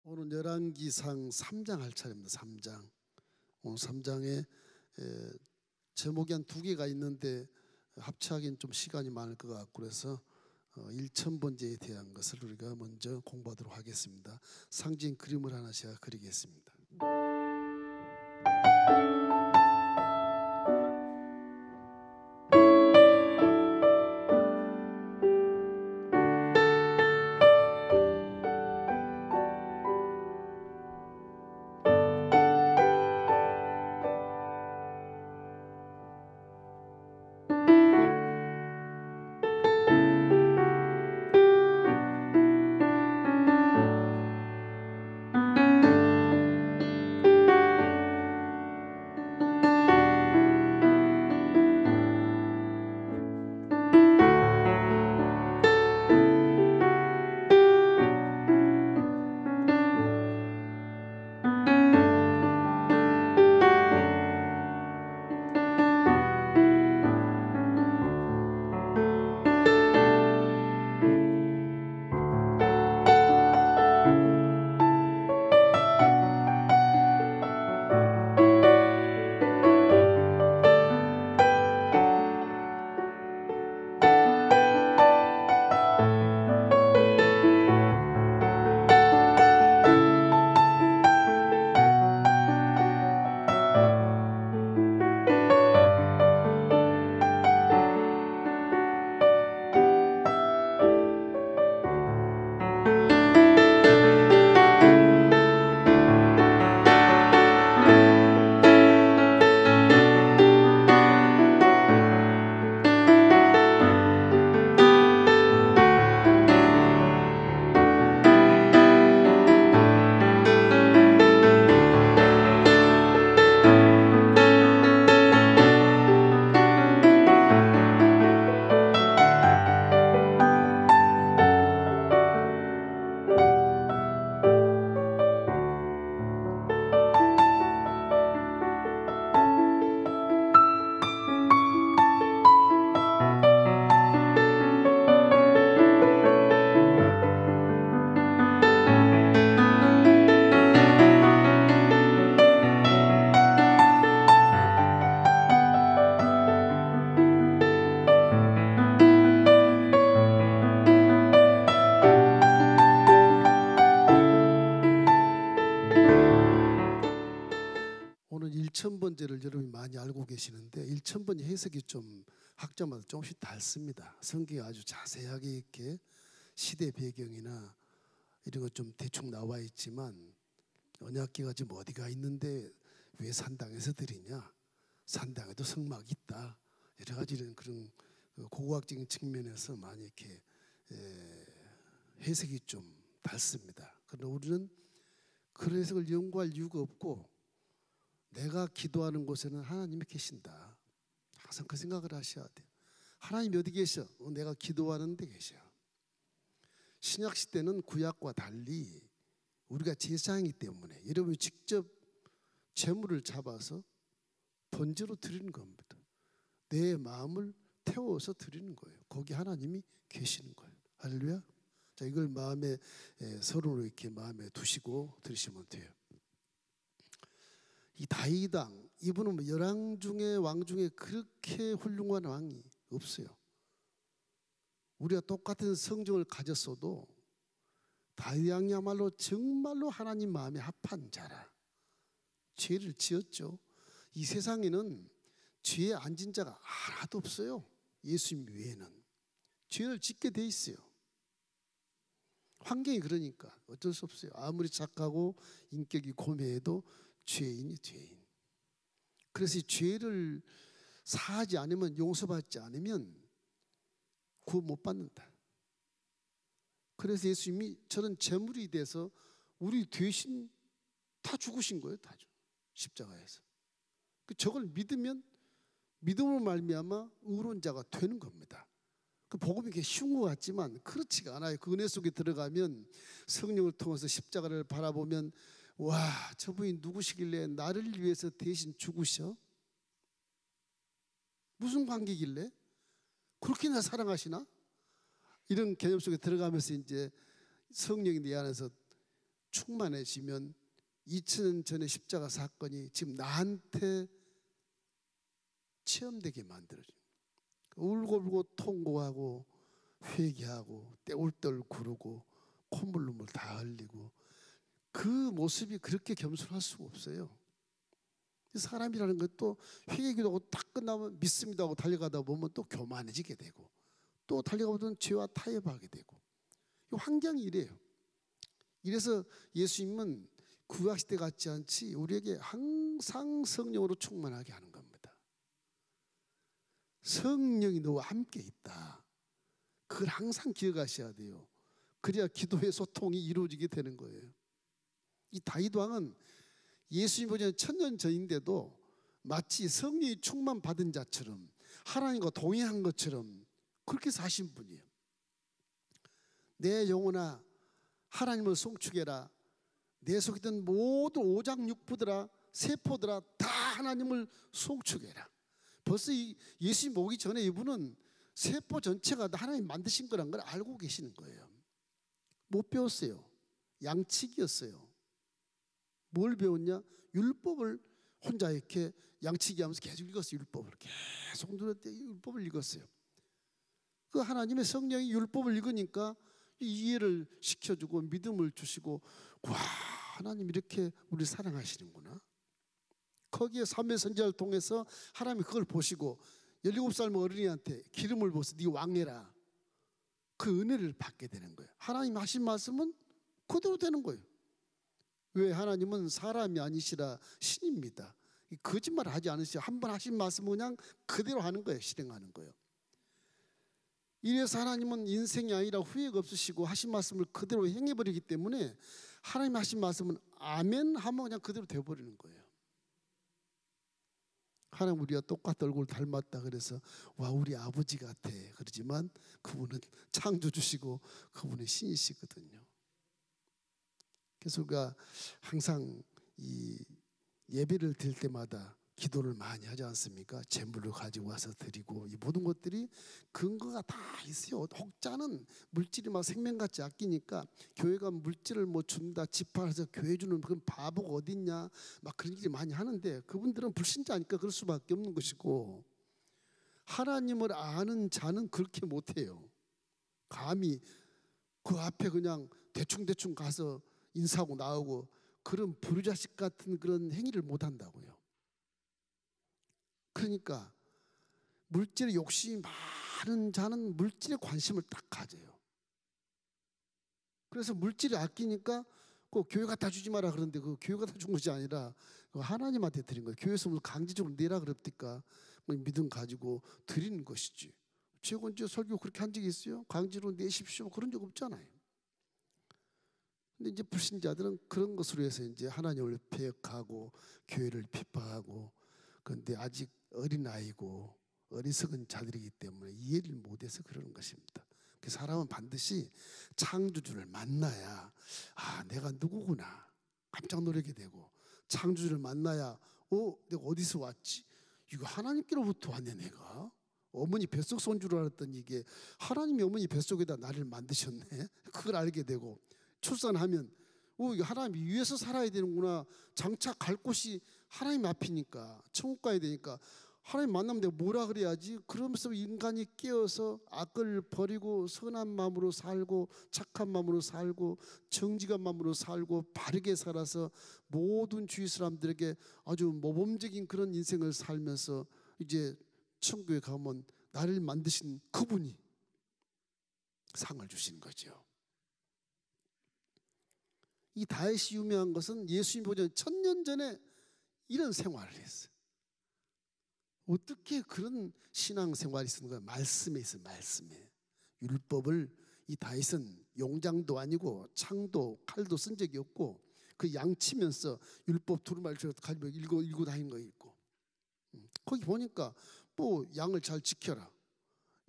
오늘 열왕기상 3장 할 차례입니다. 3장. 오늘 3장에 제목이 한 두 개가 있는데 합치하기엔 좀 시간이 많을 것 같고 그래서 1000번째에 대한 것을 우리가 먼저 공부하도록 하겠습니다. 상징 그림을 하나 제가 그리겠습니다. 오늘 1000번째를 여러분이 많이 알고 계시는데 1000번째 해석이 좀 학자마다 조금씩 다릅니다. 성경에 아주 자세하게 이렇게 시대 배경이나 이런 것 좀 대충 나와 있지만 언약궤가 지금 어디가 있는데 왜 산당에서 드리냐? 산당에도 성막이 있다. 여러 가지 이런 그런 고고학적인 측면에서 많이 이렇게 해석이 좀 다릅니다. 그러나 우리는 그런 해석을 연구할 이유가 없고 내가 기도하는 곳에는 하나님이 계신다. 항상 그 생각을 하셔야 돼요. 하나님이 어디 계셔? 내가 기도하는 데 계셔. 신약 시대는 구약과 달리 우리가 제사장이기 때문에 여러분이 직접 제물을 잡아서 번제로 드리는 겁니다. 내 마음을 태워서 드리는 거예요. 거기 하나님이 계시는 거예요. 할렐루야. 자, 이걸 마음에 서로 이렇게 마음에 두시고 들으시면 돼요. 이 다윗 왕, 이분은 열왕 중에 왕 중에 그렇게 훌륭한 왕이 없어요. 우리가 똑같은 성정을 가졌어도 다윗 왕이야말로 정말로 하나님 마음에 합한 자라. 죄를 지었죠. 이 세상에는 죄에 앉은 자가 하나도 없어요. 예수님 외에는 죄를 짓게 돼 있어요. 환경이 그러니까 어쩔 수 없어요. 아무리 착하고 인격이 고매해도 죄인이 죄인. 그래서 이 죄를 사하지 않으면, 용서받지 않으면 구원 못 받는다. 그래서 예수님이 저는 제물이 돼서 우리 대신 다 죽으신 거예요. 다 십자가에서. 저걸 믿으면 믿음으로 말미암아 의로운 자가 되는 겁니다. 그 복음이 이렇게 쉬운 것 같지만 그렇지가 않아요. 그 은혜 속에 들어가면 성령을 통해서 십자가를 바라보면 와, 저분이 누구시길래 나를 위해서 대신 죽으셔? 무슨 관계길래? 그렇게 나 사랑하시나? 이런 개념 속에 들어가면서 이제 성령이 내 안에서 충만해지면 2000년 전의 십자가 사건이 지금 나한테 체험되게 만들어져요. 울고불고 통곡하고 회개하고 떼울떼울 구르고 콧물 눈물 다 흘리고 그 모습이 그렇게 겸손할 수가 없어요. 사람이라는 것도 회개기도하고 딱 끝나면 믿습니다 하고 달려가다 보면 또 교만해지게 되고 또 달려가보면 죄와 타협하게 되고 환경이 이래요. 이래서 예수님은 구약시대 같지 않지 우리에게 항상 성령으로 충만하게 하는 겁니다. 성령이 너와 함께 있다. 그걸 항상 기억하셔야 돼요. 그래야 기도의 소통이 이루어지게 되는 거예요. 이 다윗 왕은 예수님 보시는 천년 전인데도 마치 성령이 충만 받은 자처럼 하나님과 동행한 것처럼 그렇게 사신 분이에요. 내 영혼아 하나님을 송축해라. 내 속에 있던 모든 오장육부들아 세포들아 다 하나님을 송축해라. 벌써 예수님 오기 전에 이분은 세포 전체가 다 하나님 만드신 거란 걸 알고 계시는 거예요. 못 배웠어요. 양치기였어요. 뭘 배웠냐? 율법을 혼자 이렇게 양치기 하면서 계속 읽었어요. 율법을 계속 눈에 율법을 읽었어요. 그 하나님의 성령이 율법을 읽으니까 이해를 시켜주고 믿음을 주시고 와 하나님 이렇게 우리를 사랑하시는구나. 거기에 삼위 선지자를 통해서 하나님이 그걸 보시고 17살 어린이한테 기름을 부어서 네 왕해라. 그 은혜를 받게 되는 거예요. 하나님 하신 말씀은 그대로 되는 거예요. 왜? 하나님은 사람이 아니시라 신입니다. 거짓말 하지 않으시고 한 번 하신 말씀은 그냥 그대로 하는 거예요. 실행하는 거예요. 이래서 하나님은 인생이 아니라 후회가 없으시고 하신 말씀을 그대로 행해버리기 때문에 하나님 하신 말씀은 아멘 하면 그냥 그대로 되어버리는 거예요. 하나님 우리가 똑같은 얼굴 닮았다 그래서 와 우리 아버지 같아 그러지만 그분은 창조주시고 그분은 신이시거든요. 그래서 우리가 항상 이 예배를 드릴 때마다 기도를 많이 하지 않습니까? 재물을 가지고 와서 드리고 이 모든 것들이 근거가 다 있어요. 혹자는 물질이 막 생명같이 아끼니까 교회가 물질을 뭐 준다 집합해서 교회 주는 그런 바보가 어딨냐 막 그런 얘기 많이 하는데 그분들은 불신자니까 그럴 수밖에 없는 것이고 하나님을 아는 자는 그렇게 못해요. 감히 그 앞에 그냥 대충 가서 인사하고 나오고 그런 부르자식 같은 그런 행위를 못한다고요. 그러니까 물질에 욕심이 많은 자는 물질에 관심을 딱 가져요. 그래서 물질을 아끼니까 그 교회 갖다 주지 마라 그러는데 그 교회 갖다 준 것이 아니라 하나님한테 드린 거예요. 교회에서 무슨 강제적으로 내라 그럽니까? 믿음 가지고 드리는 것이지. 제가 언제 설교 그렇게 한 적이 있어요? 강제로 내십시오 그런 적 없잖아요. 근데 이제 불신자들은 그런 것으로 해서 이제 하나님을 배역하고 교회를 핍박하고 그런데 아직 어린아이고 어리석은 자들이기 때문에 이해를 못해서 그러는 것입니다. 그 사람은 반드시 창조주를 만나야 아 내가 누구구나 깜짝 놀라게 되고 창조주를 만나야 내가 어디서 왔지? 이거 하나님께로부터 왔네 내가. 어머니 뱃속 손주를 알았더니 이게 하나님이 어머니 뱃속에다 나를 만드셨네. 그걸 알게 되고 출산하면 이게 하나님 위에서 살아야 되는구나. 장차 갈 곳이 하나님 앞이니까 천국 가야 되니까 하나님 만나면 내가 뭐라 그래야지. 그러면서 인간이 깨어서 악을 버리고 선한 마음으로 살고 착한 마음으로 살고 정직한 마음으로 살고 바르게 살아서 모든 주위 사람들에게 아주 모범적인 그런 인생을 살면서 이제 천국에 가면 나를 만드신 그분이 상을 주시는 거죠. 이 다윗이 유명한 것은 예수님 보자 1000년 전에 이런 생활을 했어요. 어떻게 그런 신앙생활이 있는 거야? 말씀에 있어요. 말씀에. 율법을 이 다윗은 용장도 아니고 창도 칼도 쓴 적이 없고 그 양치면서 율법 두루마리 가지고 읽고 다니는 거 있고 거기 보니까 뭐 양을 잘 지켜라.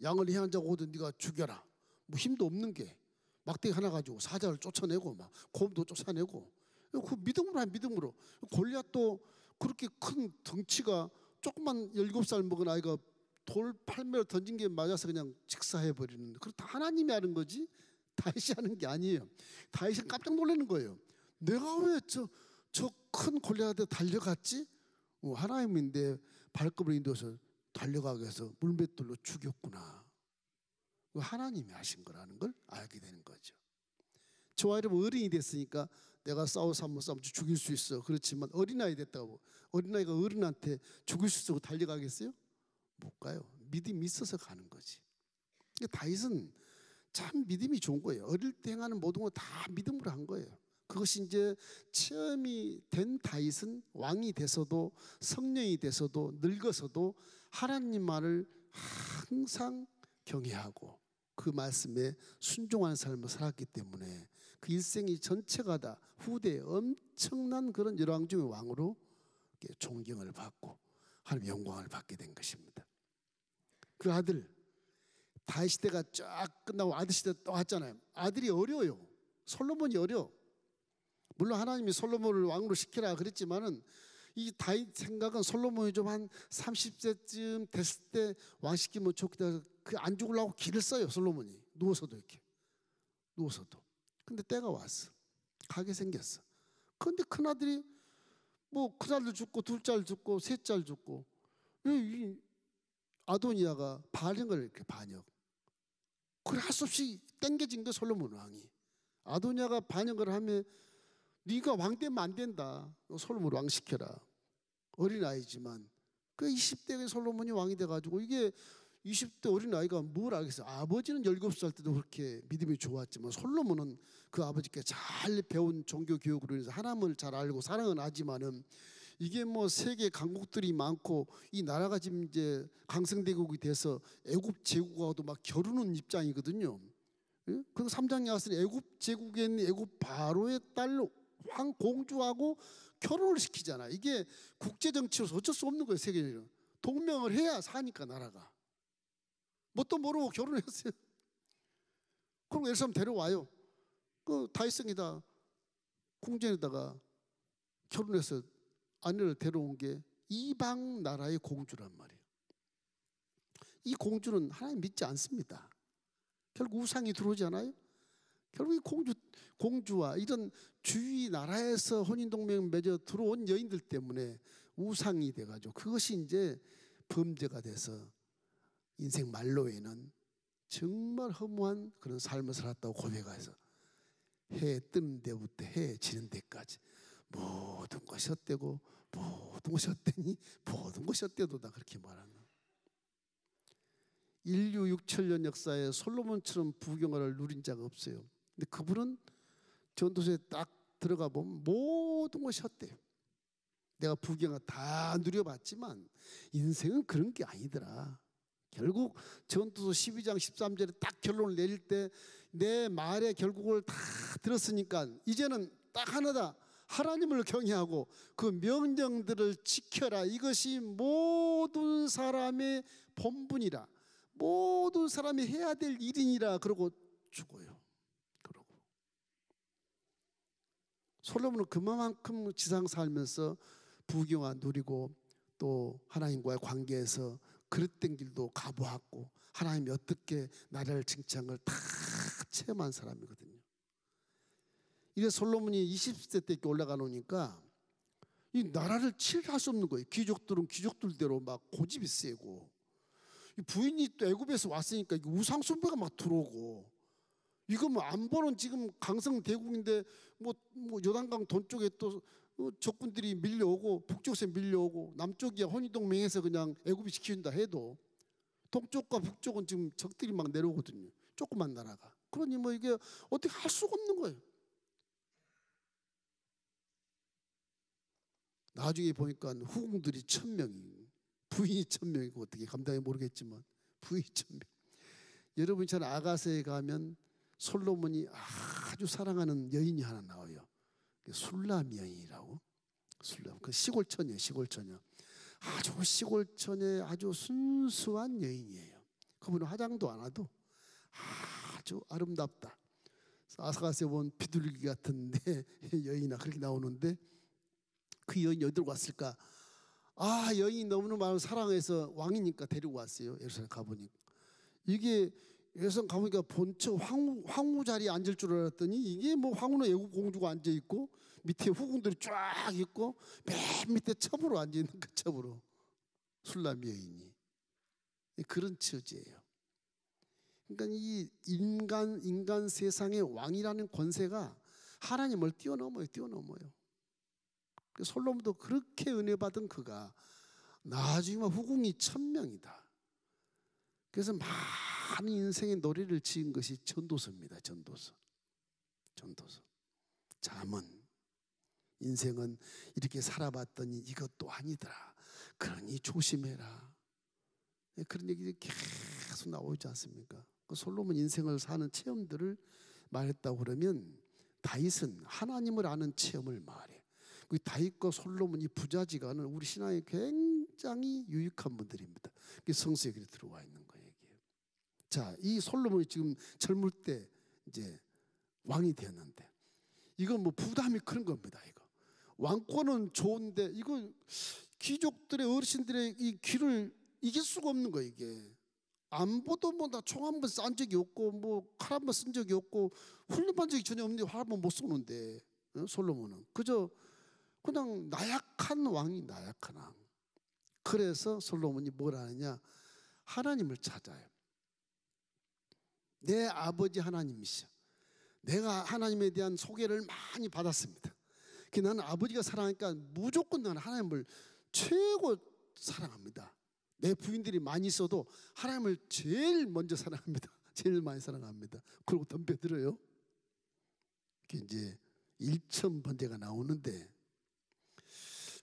양을 해한자고 오든 네가 죽여라. 뭐 힘도 없는 게 막대기 하나 가지고 사자를 쫓아내고 막 곰도 쫓아내고 그 믿음으로 한 믿음으로 골리앗도 그렇게 큰 덩치가 조그만 17살 먹은 아이가 돌 8m 던진 게 맞아서 그냥 직사해버리는 그거 다 하나님이 하는 거지 다윗이 하는 게 아니에요. 다윗은 깜짝 놀라는 거예요. 내가 왜 저 큰 골리앗에 달려갔지? 하나님인데 발걸음을 인도해서 달려가게 해서 물맷돌로 죽였구나. 하나님이 하신 거라는 걸 알게 되는 거죠. 저와 여러분 어린이 됐으니까 내가 싸워서 한번 싸우면 죽일 수 있어. 그렇지만 어린아이 됐다고 어린아이가 어른한테 죽일 수 있다고 달려가겠어요? 못 가요. 믿음이 있어서 가는 거지. 다윗은 참 믿음이 좋은 거예요. 어릴 때 행하는 모든 거 다 믿음으로 한 거예요. 그것이 이제 체험이 된 다윗은 왕이 돼서도 성령이 돼서도 늙어서도 하나님 말을 항상 경외하고 그 말씀에 순종하는 삶을 살았기 때문에 그 일생이 전체가 다 후대에 엄청난 그런 열왕중의 왕으로 존경을 받고 하나님의 영광을 받게 된 것입니다. 그 아들 다윗 시대가 쫙 끝나고 아들 시대 또 왔잖아요. 아들이 어려요. 솔로몬이 어려. 물론 하나님이 솔로몬을 왕으로 시키라 그랬지만은 이 다윗 생각은 솔로몬이 좀 한 30세쯤 됐을 때 왕 시키면 좋겠다. 그 안 죽으려고 길을 써요. 솔로몬이 누워서도 이렇게 누워서도. 근데 때가 왔어. 가게 생겼어. 그런데 큰 아들이 뭐 큰 아들 죽고 둘째 아들 죽고 셋째 아들 죽고 이 아도니아가 반역을 이렇게 반역. 그래 할 수 없이 땡겨진 거 솔로몬 왕이. 아도니아가 반역을 하면 네가 왕 되면 안 된다. 솔로몬 왕 시켜라. 어린아이지만 그 20대의 솔로몬이 왕이 돼가지고 이게 20대 어린아이가 뭘 알겠어요. 아버지는 17살 때도 그렇게 믿음이 좋았지만 솔로몬은 그 아버지께 잘 배운 종교 교육으로 인해서 하나님을 잘 알고 사랑은 하지만은 이게 뭐 세계 강국들이 많고 이 나라가 지금 이제 강성대국이 돼서 애굽 제국하고도 막 겨루는 입장이거든요. 예? 그리고 3장에 가서는 애굽 제국에 있는 애굽 바로의 딸로 왕 공주하고 결혼을 시키잖아. 이게 국제 정치로서 어쩔 수 없는 거예요. 세계적으로 동명을 해야 사니까 나라가. 뭣도 모르고 결혼했어요. 그리고 예루살렘 데려와요. 그 다윗성에다 궁전에다가 결혼해서 아내를 데려온 게 이방 나라의 공주란 말이에요. 이 공주는 하나님 믿지 않습니다. 결국 우상이 들어오지 않아요? 결국 이 공주와 이런 주위 나라에서 혼인동맹 맺어 들어온 여인들 때문에 우상이 돼가지고 그것이 이제 범죄가 돼서 인생 말로에는 정말 허무한 그런 삶을 살았다고 고백해서 해 뜨는 데부터 해 지는 데까지 모든 것이 헛되고 모든 것이 헛되니 모든 것이 헛되도다 그렇게 말하는 거예요. 인류 6천년 역사에 솔로몬처럼 부경을 누린 자가 없어요. 근데 그분은 전도서에 딱 들어가 보면 모든 것이 헛돼요. 내가 부경을 다 누려봤지만 인생은 그런 게 아니더라. 결국 전도서 12장 13절에 딱 결론을 내릴 때 내 말의 결국을 다 들었으니까 이제는 딱 하나다. 하나님을 경외하고 그 명령들을 지켜라. 이것이 모든 사람의 본분이라. 모든 사람이 해야 될 일이니라. 그러고 죽어요. 그러고 솔로몬은 그만큼 지상 살면서 부경화 누리고 또 하나님과의 관계에서 그릇된 길도 가보았고 하나님이 어떻게 나라를 칭찬을 다 체험한 사람이거든요. 이래 솔로몬이 20세 때 올라가 놓으니까 이 나라를 칠할 수 없는 거예요. 귀족들은 귀족들대로 막 고집이 세고 부인이 또 애굽에서 왔으니까 우상 숭배가 막 들어오고 이거 뭐 안보는 지금 강성 대국인데 뭐 요단강 동쪽에 또 적군들이 밀려오고 북쪽에서 밀려오고 남쪽이야 혼인동맹해서 그냥 애굽이 지킨다 해도 동쪽과 북쪽은 지금 적들이 막 내려오거든요. 조그만 나라가. 그러니 뭐 이게 어떻게 할 수가 없는 거예요. 나중에 보니까 후궁들이 1000명이 부인이 1000명이고 어떻게 감당해 모르겠지만 부인이 1000명. 여러분 잘 아가서에 가면 솔로몬이 아주 사랑하는 여인이 하나 나와요. 술람 여인이라고. 술람. 그 시골처녀, 시골처녀. 아주 시골처녀의 아주 순수한 여인이에요. 그분은 화장도 안 하도 아주 아름답다. 아사가스에 본 비둘기 같은데 여인아 그렇게 나오는데 그 여인이 어디로 갔을까? 여인이 너무너무 많은 사랑해서 왕이니까 데리고 왔어요. 예루살렘 가보니까. 이게 예성 가보니까 본처 황후 자리에 앉을 줄 알았더니 이게 뭐 황후는 애국 공주가 앉아 있고 밑에 후궁들이 쫙 있고 맨 밑에 첩으로 앉아 있는 그 첩으로 술람 여인이 그런 처지예요. 그러니까 이 인간 세상의 왕이라는 권세가 하나님을 뛰어넘어요. 솔로몬도 그렇게 은혜 받은 그가 나중에 후궁이 1000명이다. 그래서 많은 인생의 노래를 지은 것이 전도서입니다. 전도서. 잠언. 인생은 이렇게 살아봤더니 이것도 아니더라. 그러니 조심해라. 그런 얘기들이 계속 나오지 않습니까? 그 솔로몬 인생을 사는 체험들을 말했다고 그러면 다윗은 하나님을 아는 체험을 말해. 그 다윗과 솔로몬이 부자지간은 우리 신앙에 굉장히 유익한 분들입니다. 성서에 그렇게 들어와 있는 거예요. 자, 이 솔로몬이 지금 젊을 때 이제 왕이 되었는데 이건 뭐 부담이 큰 겁니다. 이거 왕권은 좋은데 이거 귀족들의 어르신들의 이 귀를 이길 수가 없는 거예요. 이게 안보도 뭐 나 총 한 번 싼 적이 없고 뭐 칼 한 번 쓴 적이 없고 훈련한 적이 전혀 없는데 활 한 번 못 쏘는데 솔로몬은 그저 그냥 나약한 왕이 나약한 왕. 그래서 솔로몬이 뭘 하느냐? 하나님을 찾아요. 내 아버지 하나님이시여. 내가 하나님에 대한 소개를 많이 받았습니다. 나는 아버지가 사랑하니까 무조건 나는 하나님을 최고 사랑합니다. 내 부인들이 많이 있어도 하나님을 제일 먼저 사랑합니다. 제일 많이 사랑합니다. 그리고 덤벼들어요. 이제 일천번제가 나오는데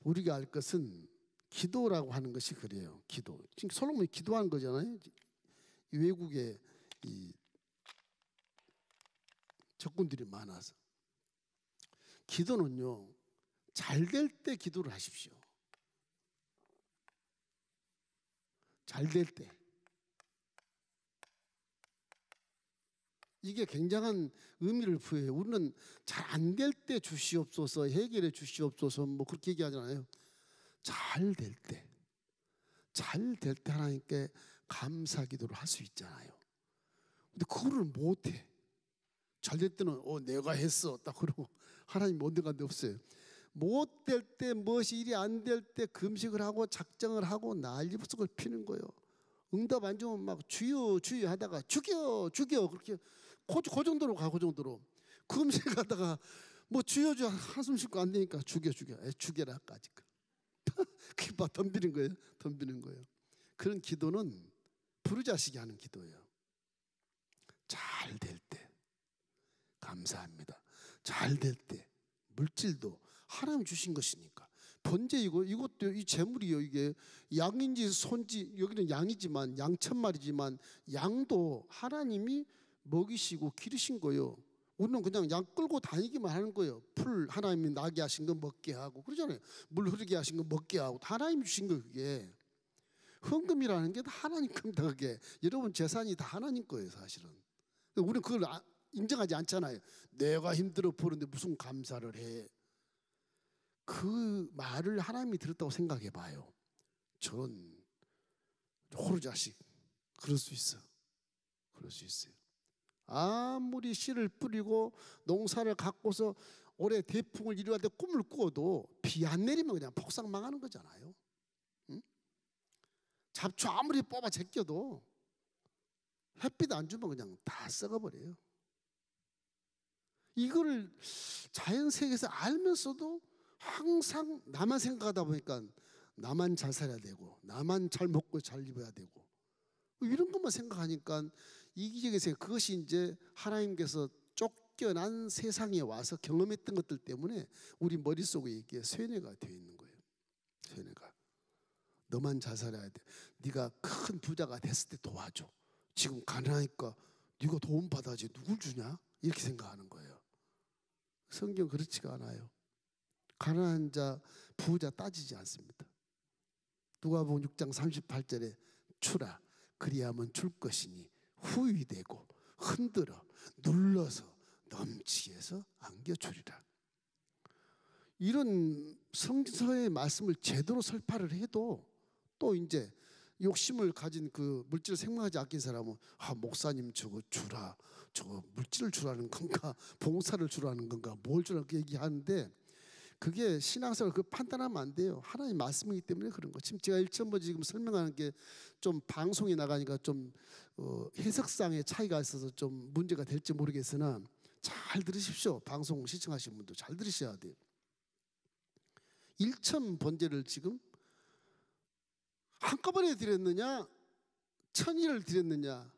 우리가 알 것은 기도라고 하는 것이 그래요. 기도. 지금 솔로몬이 기도한 거잖아요. 외국에 이 적군들이 많아서. 기도는요, 잘 될 때 기도를 하십시오. 잘 될 때. 이게 굉장한 의미를 부여해요. 우리는 잘 안 될 때 주시옵소서, 해결해 주시옵소서 뭐 그렇게 얘기하잖아요. 잘 될 때. 잘 될 때 하나님께 감사 기도를 할 수 있잖아요. 근데 그거를 못 해. 잘 될 때는 내가 했어 딱 그러고 하나님 어디 간데 없어요. 못 될 때 무엇이 일이 안 될 때 금식을 하고 작정을 하고 난리부석을 피는 거예요. 응답 안 주면 막 주여 주여 하다가 죽여 그렇게 그 정도로 가. 그 정도로 금식하다가 뭐 주여 주여 한숨 쉬고 안 되니까 죽여라까지. 그게 막 덤비는 거예요. 그런 기도는 부르자식이 하는 기도예요. 잘 될 때 감사합니다. 잘 될 때 물질도 하나님 주신 것이니까 번제이고 이것도 이 재물이요. 이게 양인지 손지 여기는 양이지만 양 1000마리지만 양도 하나님이 먹이시고 기르신 거예요. 우리는 그냥 양 끌고 다니기만 하는 거예요. 풀 하나님이 나게 하신 거 먹게 하고 그러잖아요. 물 흐르게 하신 거 먹게 하고 하나님 주신 거 그게. 헌금이라는 게 다 하나님 겁니다. 그게 여러분 재산이 다 하나님 거예요. 사실은. 우리는 그걸 인정하지 않잖아요. 내가 힘들어 보는데 무슨 감사를 해. 그 말을 하나님이 들었다고 생각해 봐요. 저런 호루자식 그럴 수 있어요. 아무리 씨를 뿌리고 농사를 갖고서 올해 대풍을 이루어야 돼 꿈을 꾸어도 비 안 내리면 그냥 폭삭 망하는 거잖아요. 응? 잡초 아무리 뽑아 제껴도 햇빛 안 주면 그냥 다 썩어버려요. 이거를 자연세계에서 알면서도 항상 나만 생각하다 보니까 나만 잘 살아야 되고 나만 잘 먹고 잘 입어야 되고 이런 것만 생각하니까 이기적인 생각, 그것이 이제 하나님께서 쫓겨난 세상에 와서 경험했던 것들 때문에 우리 머릿속에 이게 쇠뇌가 되어 있는 거예요. 쇠뇌가. 너만 잘 살아야 돼. 네가 큰 부자가 됐을 때 도와줘. 지금 가난하니까 네가 도움 받아야지 누굴 주냐? 이렇게 생각하는 거예요. 성경 그렇지가 않아요. 가난한 자, 부자 따지지 않습니다. 누가복음 6장 38절에 주라 그리하면 줄 것이니 후위되고 흔들어 눌러서 넘치게 해서 안겨주리라. 이런 성서의 말씀을 제대로 설파를 해도 또 이제 욕심을 가진 그 물질을 생각하지 아낀 사람은 목사님 저거 주라, 저거 물질을 주라는 건가, 봉사를 주라는 건가, 뭘 주라는 그 얘기하는데 그게 신앙생활 그 판단하면 안 돼요. 하나님 말씀이기 때문에 그런 거. 지금 제가 1천번 지금 설명하는 게 좀 방송에 나가니까 좀 해석상의 차이가 있어서 좀 문제가 될지 모르겠으나 잘 들으십시오. 방송 시청하시는 분들 잘 들으셔야 돼요. 1천 번제를 지금 한꺼번에 드렸느냐, 1000일을 드렸느냐,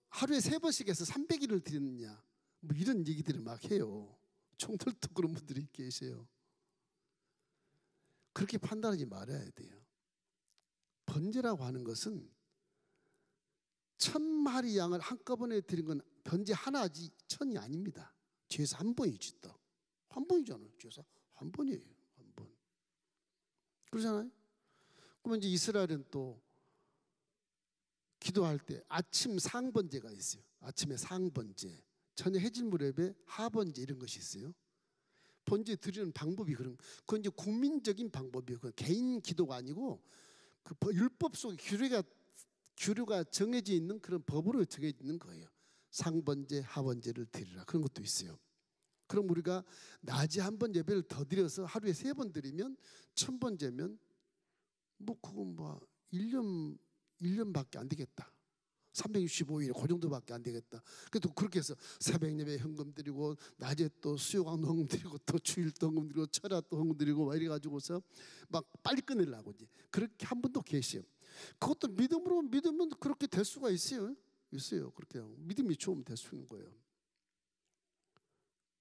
하루에 3번씩 해서 300일을 드렸느냐, 이런 얘기들을 막 해요. 총들도 그런 분들이 계세요. 그렇게 판단하지 말아야 돼요. 번제라고 하는 것은 1000마리 양을 한꺼번에 드린 건 번제 하나지 1000이 아닙니다. 죄에서 한 번이지 또. 한 번이잖아요. 죄에서 한 번이에요. 한 번. 그러잖아요. 그러면 이제 이스라엘은 또 기도할 때 아침 상번제가 있어요. 아침에 상번제, 저녁 해질무렵에 하번제 이런 것이 있어요. 번제 드리는 방법이 그건 이제 국민적인 방법이에요. 그건 개인 기도가 아니고 그 율법 속에 규례가 정해져 있는 그런 법으로 정해져 있는 거예요. 상번제, 하번제를 드리라 그런 것도 있어요. 그럼 우리가 낮에 한 번 예배를 더 드려서 하루에 3번 드리면 1000번제면 그건 1년밖에 안 되겠다. 365일 그 정도밖에 안 되겠다. 그래도 그렇게 해서 새벽 예배 헌금 드리고 낮에 또 수요광 헌금 드리고 또 주일도 헌금 드리고 철야도 헌금 드리고 막 이래 가지고서 막 빨리 끝내려고 이제 그렇게 한 분도 계세요. 그것도 믿음으로 믿으면 그렇게 될 수가 있어요. 그렇게 믿음이 좋으면 될 수 있는 거예요.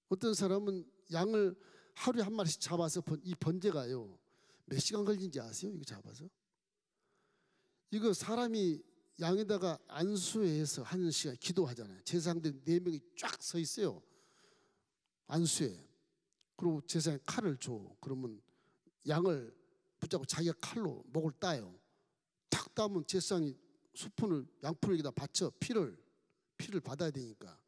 어떤 사람은 양을 하루에 한 마리씩 잡아서 이 번제가요 몇 시간 걸리는지 아세요? 이거 잡아서 이거 사람이 양에다가 안수해서 하는 시간 기도하잖아요. 제사장들 4명이 쫙 서 있어요. 안수해. 그리고 제사장이 칼을 줘. 그러면 양을 붙잡고 자기가 칼로 목을 따요. 탁 따면 제사장이 수푼을 양푼에다 받쳐 피를 받아야 되니까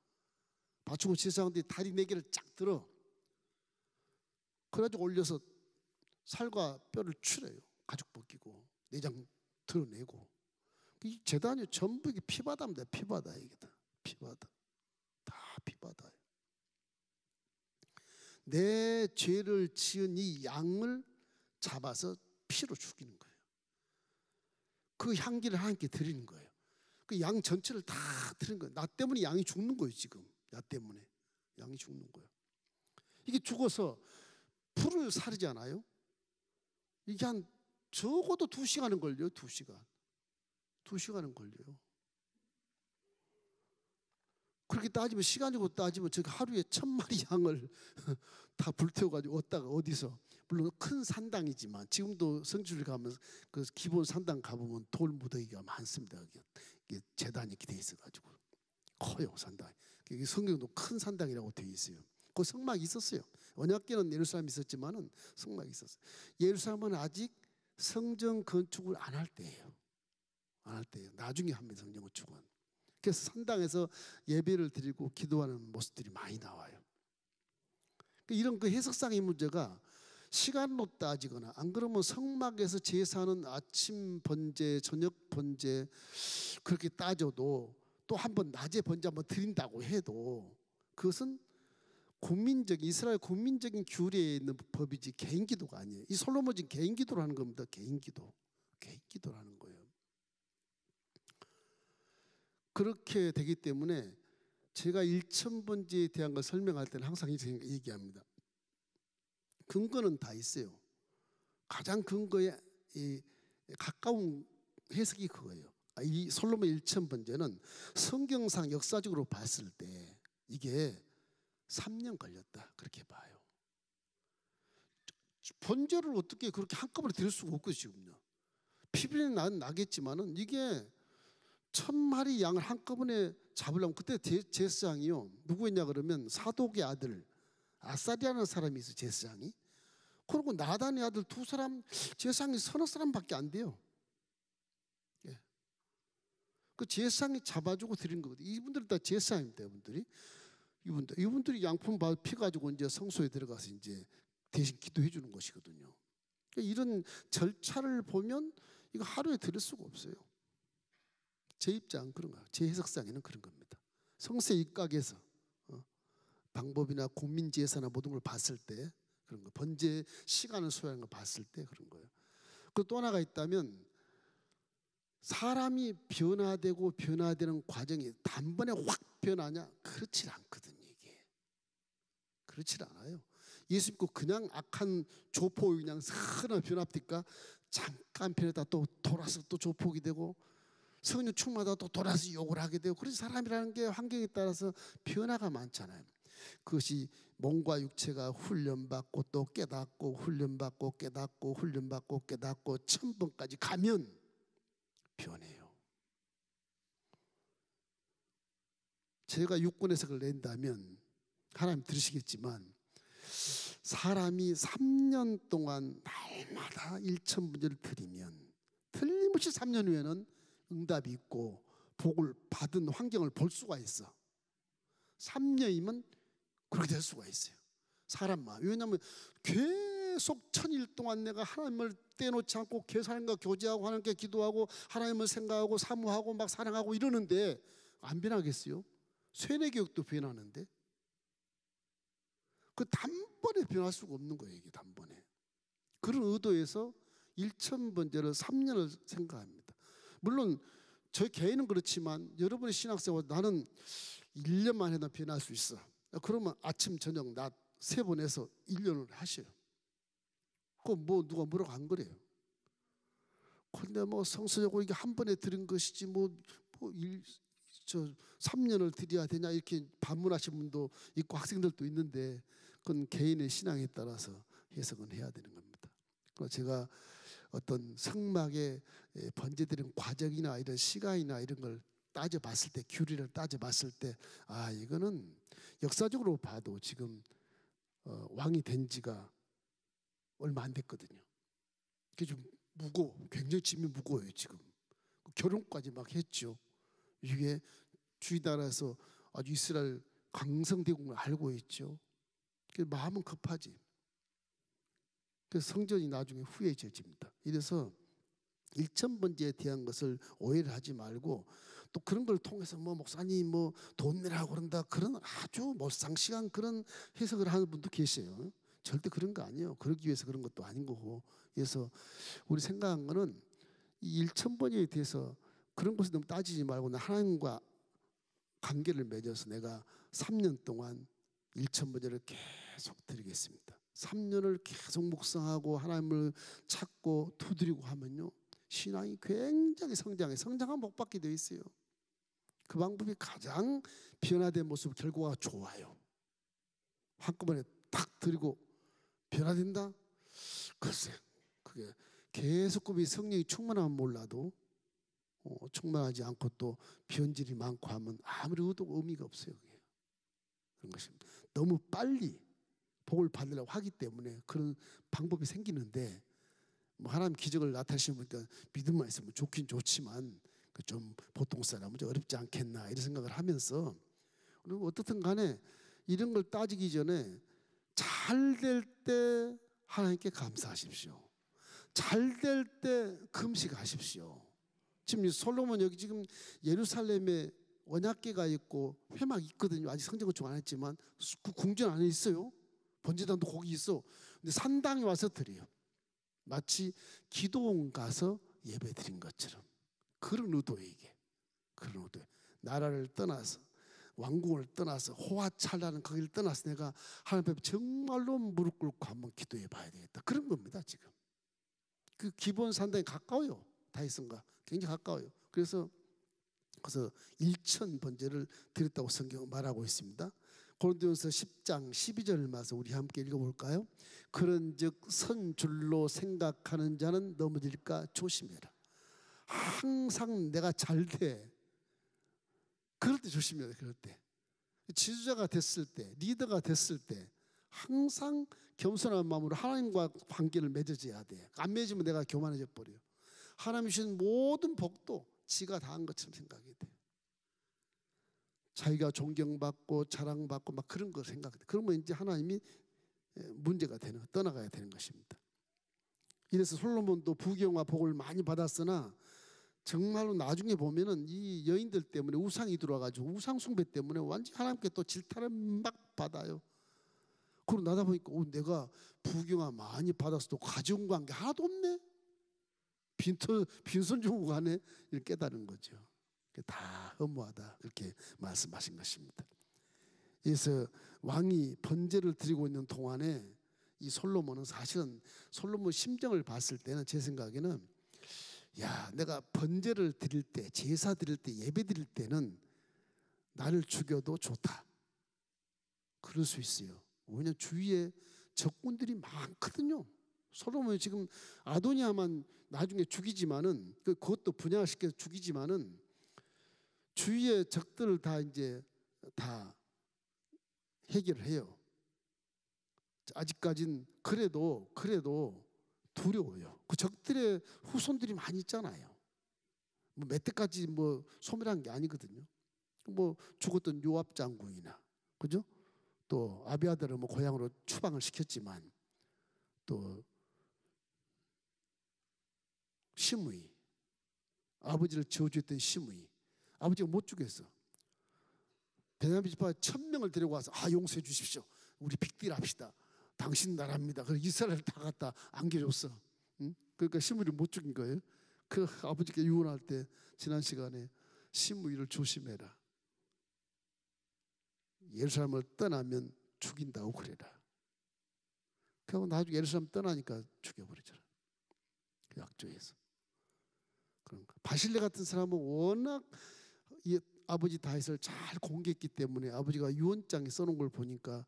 받치고 제사장들이 다리 4개를 쫙 들어. 그래가지고 올려서 살과 뼈를 추려요. 가죽 벗기고 내장 드러내고. 이 제단이 전부 이게 피바다입니다. 피바다 이게 다 피바다. 다 피바다예요. 내 죄를 지은 이 양을 잡아서 피로 죽이는 거예요. 그 향기를 하나님께 드리는 거예요. 그 양 전체를 다 드리는 거예요. 나 때문에 양이 죽는 거예요. 지금 나 때문에 양이 죽는 거예요. 이게 죽어서 풀을 사르잖아요. 이게 한 적어도 2시간은 걸려요. 2시간은 걸려요. 그렇게 따지면 시간으로 따지면 저기 하루에 1000마리 양을 다 불태워가지고 얻다가 어디서 물론 큰 산당이지만 지금도 성지를 가면 그 기본 산당 가보면 돌 무더기가 많습니다. 이게 제단이 이렇게 돼 있어가지고 커요 산당. 성경도 큰 산당이라고 돼 있어요. 그 성막이 있었어요. 언약궤는 예루살렘에 있었지만은 성막이 있었어요. 예루살렘은 아직 성전 건축을 안 할 때예요. 안 할 때예요. 나중에 합니다. 성전 건축은. 그래서 산당에서 예배를 드리고 기도하는 모습들이 많이 나와요. 이런 그 해석상의 문제가 시간로 따지거나 안 그러면 성막에서 제사는 아침 번제, 저녁 번제 그렇게 따져도 또 한 번 낮에 번제 한번 드린다고 해도 그것은 이스라엘 국민적인 규례에 있는 법이지 개인기도가 아니에요. 이 솔로몬은 지금 개인기도를 하는 겁니다. 개인기도를 하는 거예요. 그렇게 되기 때문에 제가 1000번제에 대한 걸 설명할 때는 항상 이렇게 얘기합니다. 근거는 다 있어요. 가장 근거에 가까운 해석이 그거예요. 이 솔로몬 1000번제는 성경상 역사적으로 봤을 때 이게 3년 걸렸다 그렇게 봐요. 번제를 어떻게 그렇게 한꺼번에 드릴 수가 없거든요. 피비린내 나겠지만은 이게 1000마리 양을 한꺼번에 잡으려면 그때 제사장이요 누구였냐 그러면 사독의 아들 아사리아라는 사람이 있어요. 제사장이. 그리고 나단의 아들 2사람 제사장이 서너 사람밖에 안 돼요. 예. 그 제사장이 잡아주고 드린 거거든요. 이분들은 다 제사장입니다. 이분들이 양품 피 가지고 이제 성소에 들어가서 이제 대신 기도해 주는 것이거든요. 이런 절차를 보면 이거 하루에 들을 수가 없어요. 제 입장 그런 거야. 제 해석상에는 그런 겁니다. 성세 입각에서 방법이나 국민재산이나 모든 걸 봤을 때 그런 거, 번제 시간을 소요하는 걸 봤을 때 그런 거예요. 그리고 또 하나가 있다면 사람이 변화되고 변화되는 과정이 단번에 확 변하냐? 그렇지 않거든요. 이게 그렇지 않아요. 예수 믿고 그냥 악한 조폭이 그냥 선한 변화됩니까? 잠깐 변했다 또 돌아서 또 조폭이 되고 성령 충만하다 또 돌아서 욕을 하게 되고, 그래서 사람이라는 게 환경에 따라서 변화가 많잖아요. 그것이 몸과 육체가 훈련받고 또 깨닫고 훈련받고 깨닫고 훈련받고 깨닫고 1000번까지 가면 변해요. 제가 육군 해석을 낸다면 하나님 들으시겠지만 사람이 3년 동안 날마다 1000번제를 드리면 틀림없이 3년 후에는 응답이 있고 복을 받은 환경을 볼 수가 있어. 3년이면 그렇게 될 수가 있어요. 사람 마음. 왜냐하면 계속 1000일 동안 내가 하나님을 떼놓지 않고 계속 하나님과 교제하고 하나님께 기도하고 하나님을 생각하고 사모하고 막 사랑하고 이러는데 안 변하겠어요? 세뇌교육도 변하는데 그 단번에 변할 수가 없는 거예요. 이게 단번에. 그런 의도에서 1000번제를 3년을 생각합니다. 물론 저희 개인은 그렇지만 여러분의 신학생활 나는 1년만 해도 변할 수 있어. 그러면 아침 저녁 낮 3번 해서 1년을 하셔요. 그거 뭐 누가 뭐라고 안 그래요. 근데 뭐 성서적으로 이게 한 번에 들은 것이지 뭐 3년을 드려야 되냐 이렇게 반문하시는 분도 있고 학생들도 있는데 그건 개인의 신앙에 따라서 해석은 해야 되는 겁니다. 제가 어떤 성막에 번제드리는 과정이나 이런 시간이나 이런 걸 따져봤을 때, 규리를 따져봤을 때 이거는 역사적으로 봐도 지금 왕이 된 지가 얼마 안 됐거든요. 그게 좀 무거워. 굉장히 짐이 무거워요. 지금 결혼까지 막 했죠. 이게 주위 나라에서 아주 이스라엘 강성대국을 알고 있죠. 마음은 급하지. 그래서 성전이 나중에 후회져집니다. 이래서 1000번제에 대한 것을 오해를 하지 말고 또 그런 걸 통해서 뭐 목사님 뭐 돈 내라고 그런다 그런 아주 몰상식한 그런 해석을 하는 분도 계세요. 절대 그런 거 아니에요. 그러기 위해서 그런 것도 아닌 거고. 그래서 우리 생각한 거는 이 1000번제에 대해서 그런 것을 너무 따지지 말고 하나님과 관계를 맺어서 내가 3년 동안 1000번제를 계속 드리겠습니다. 3년을 계속 묵상하고 하나님을 찾고 두드리고 하면요 신앙이 굉장히 성장하면 복 받게 되어 있어요. 그 방법이 가장 변화된 모습 결과가 좋아요. 한꺼번에 탁 드리고 변화된다? 글쎄 그게 계속 그 성령이 충만하면 몰라도 충만하지 않고 또 변질이 많고 하면 아무리 의미가 없어요. 그게. 그런 것입니다. 너무 빨리 복을 받으려고 하기 때문에 그런 방법이 생기는데 뭐 하나님 기적을 나타내시면 믿음만 있으면 좋긴 좋지만 좀 보통 사람은 좀 어렵지 않겠나 이런 생각을 하면서 어떻든 간에 이런 걸 따지기 전에 잘 될 때 하나님께 감사하십시오. 잘 될 때 금식하십시오. 지금 솔로몬 여기 지금 예루살렘에 언약궤가 있고 회막 있거든요. 아직 성전 건축 안 했지만 그 궁전 안에 있어요. 번제단도 거기 있어. 근데 산당에 와서 드려요. 마치 기도원 가서 예배 드린 것처럼. 그런 의도예요 이게. 그런 의도예요. 나라를 떠나서 왕궁을 떠나서 호화찬란한 거기를 떠나서 내가 하나님 앞에 정말로 무릎 꿇고 한번 기도해 봐야 되겠다. 그런 겁니다 지금. 그 기본 산당이 가까워요. 다윗성과 굉장히 가까워요. 그래서 1000번제를 드렸다고 성경은 말하고 있습니다. 고린도전서 10장 12절 말씀 우리 함께 읽어볼까요? 그런즉 선 줄로 생각하는 자는 넘어질까 조심해라. 항상 내가 잘 돼. 그럴 때 조심해야 돼. 그럴 때 지도자가 됐을 때 리더가 됐을 때 항상 겸손한 마음으로 하나님과 관계를 맺어줘야 돼. 안 맺으면 내가 교만해져 버려요. 하나님이 주신 모든 복도 지가 다 한 것처럼 생각이 돼. 자기가 존경받고 자랑받고 막 그런 거 생각해. 그러면 이제 하나님이 문제가 되는, 떠나가야 되는 것입니다. 이래서 솔로몬도 부귀영화 복을 많이 받았으나 정말로 나중에 보면은 이 여인들 때문에 우상이 들어와가지고 우상 숭배 때문에 완전 하나님께 또 질타를 막 받아요. 그러고 나다 보니까 내가 부귀영화 많이 받았어도 가져온 거 한 게 하나도 없네. 빈손 주고 가네. 이렇게 깨달은 거죠. 다 허무하다 그렇게 말씀하신 것입니다. 그래서 왕이 번제를 드리고 있는 동안에 이 솔로몬은 사실은 솔로몬 심정을 봤을 때는 제 생각에는 야, 내가 번제를 드릴 때, 제사 드릴 때, 예배 드릴 때는 나를 죽여도 좋다. 그럴 수 있어요. 왜냐하면 주위에 적군들이 많거든요. 솔로몬이 지금 아도니아만 나중에 죽이지만은 그것도 분양시켜서 죽이지만은 주위의 적들을 다 이제 다 해결을 해요. 아직까진 그래도 두려워요. 그 적들의 후손들이 많이 있잖아요. 뭐 몇 대까지 뭐 소멸한 게 아니거든요. 뭐 죽었던 요압 장군이나 그죠? 또 아비아들을 뭐 고향으로 추방을 시켰지만 또 시므이 아버지를 저주했던 시므이 아버지가 못 죽였어. 베냐민 지파 1000명을 데리고 와서 용서해 주십시오. 우리 빅딜 합시다. 당신 나라입니다. 그래서 이스라엘 다 갖다 안겨줬어. 응? 그러니까 시므이를 못 죽인 거예요. 그 아버지께 유언할 때 지난 시간에 시므이를 조심해라. 예루살렘을 떠나면 죽인다고 그래라. 그리고 나중에 예루살렘 떠나니까 죽여버리잖아. 그 약조에서. 그런가. 바실레 같은 사람은 워낙 이 아버지 다윗을 잘 공개했기 때문에 아버지가 유언장에 써놓은 걸 보니까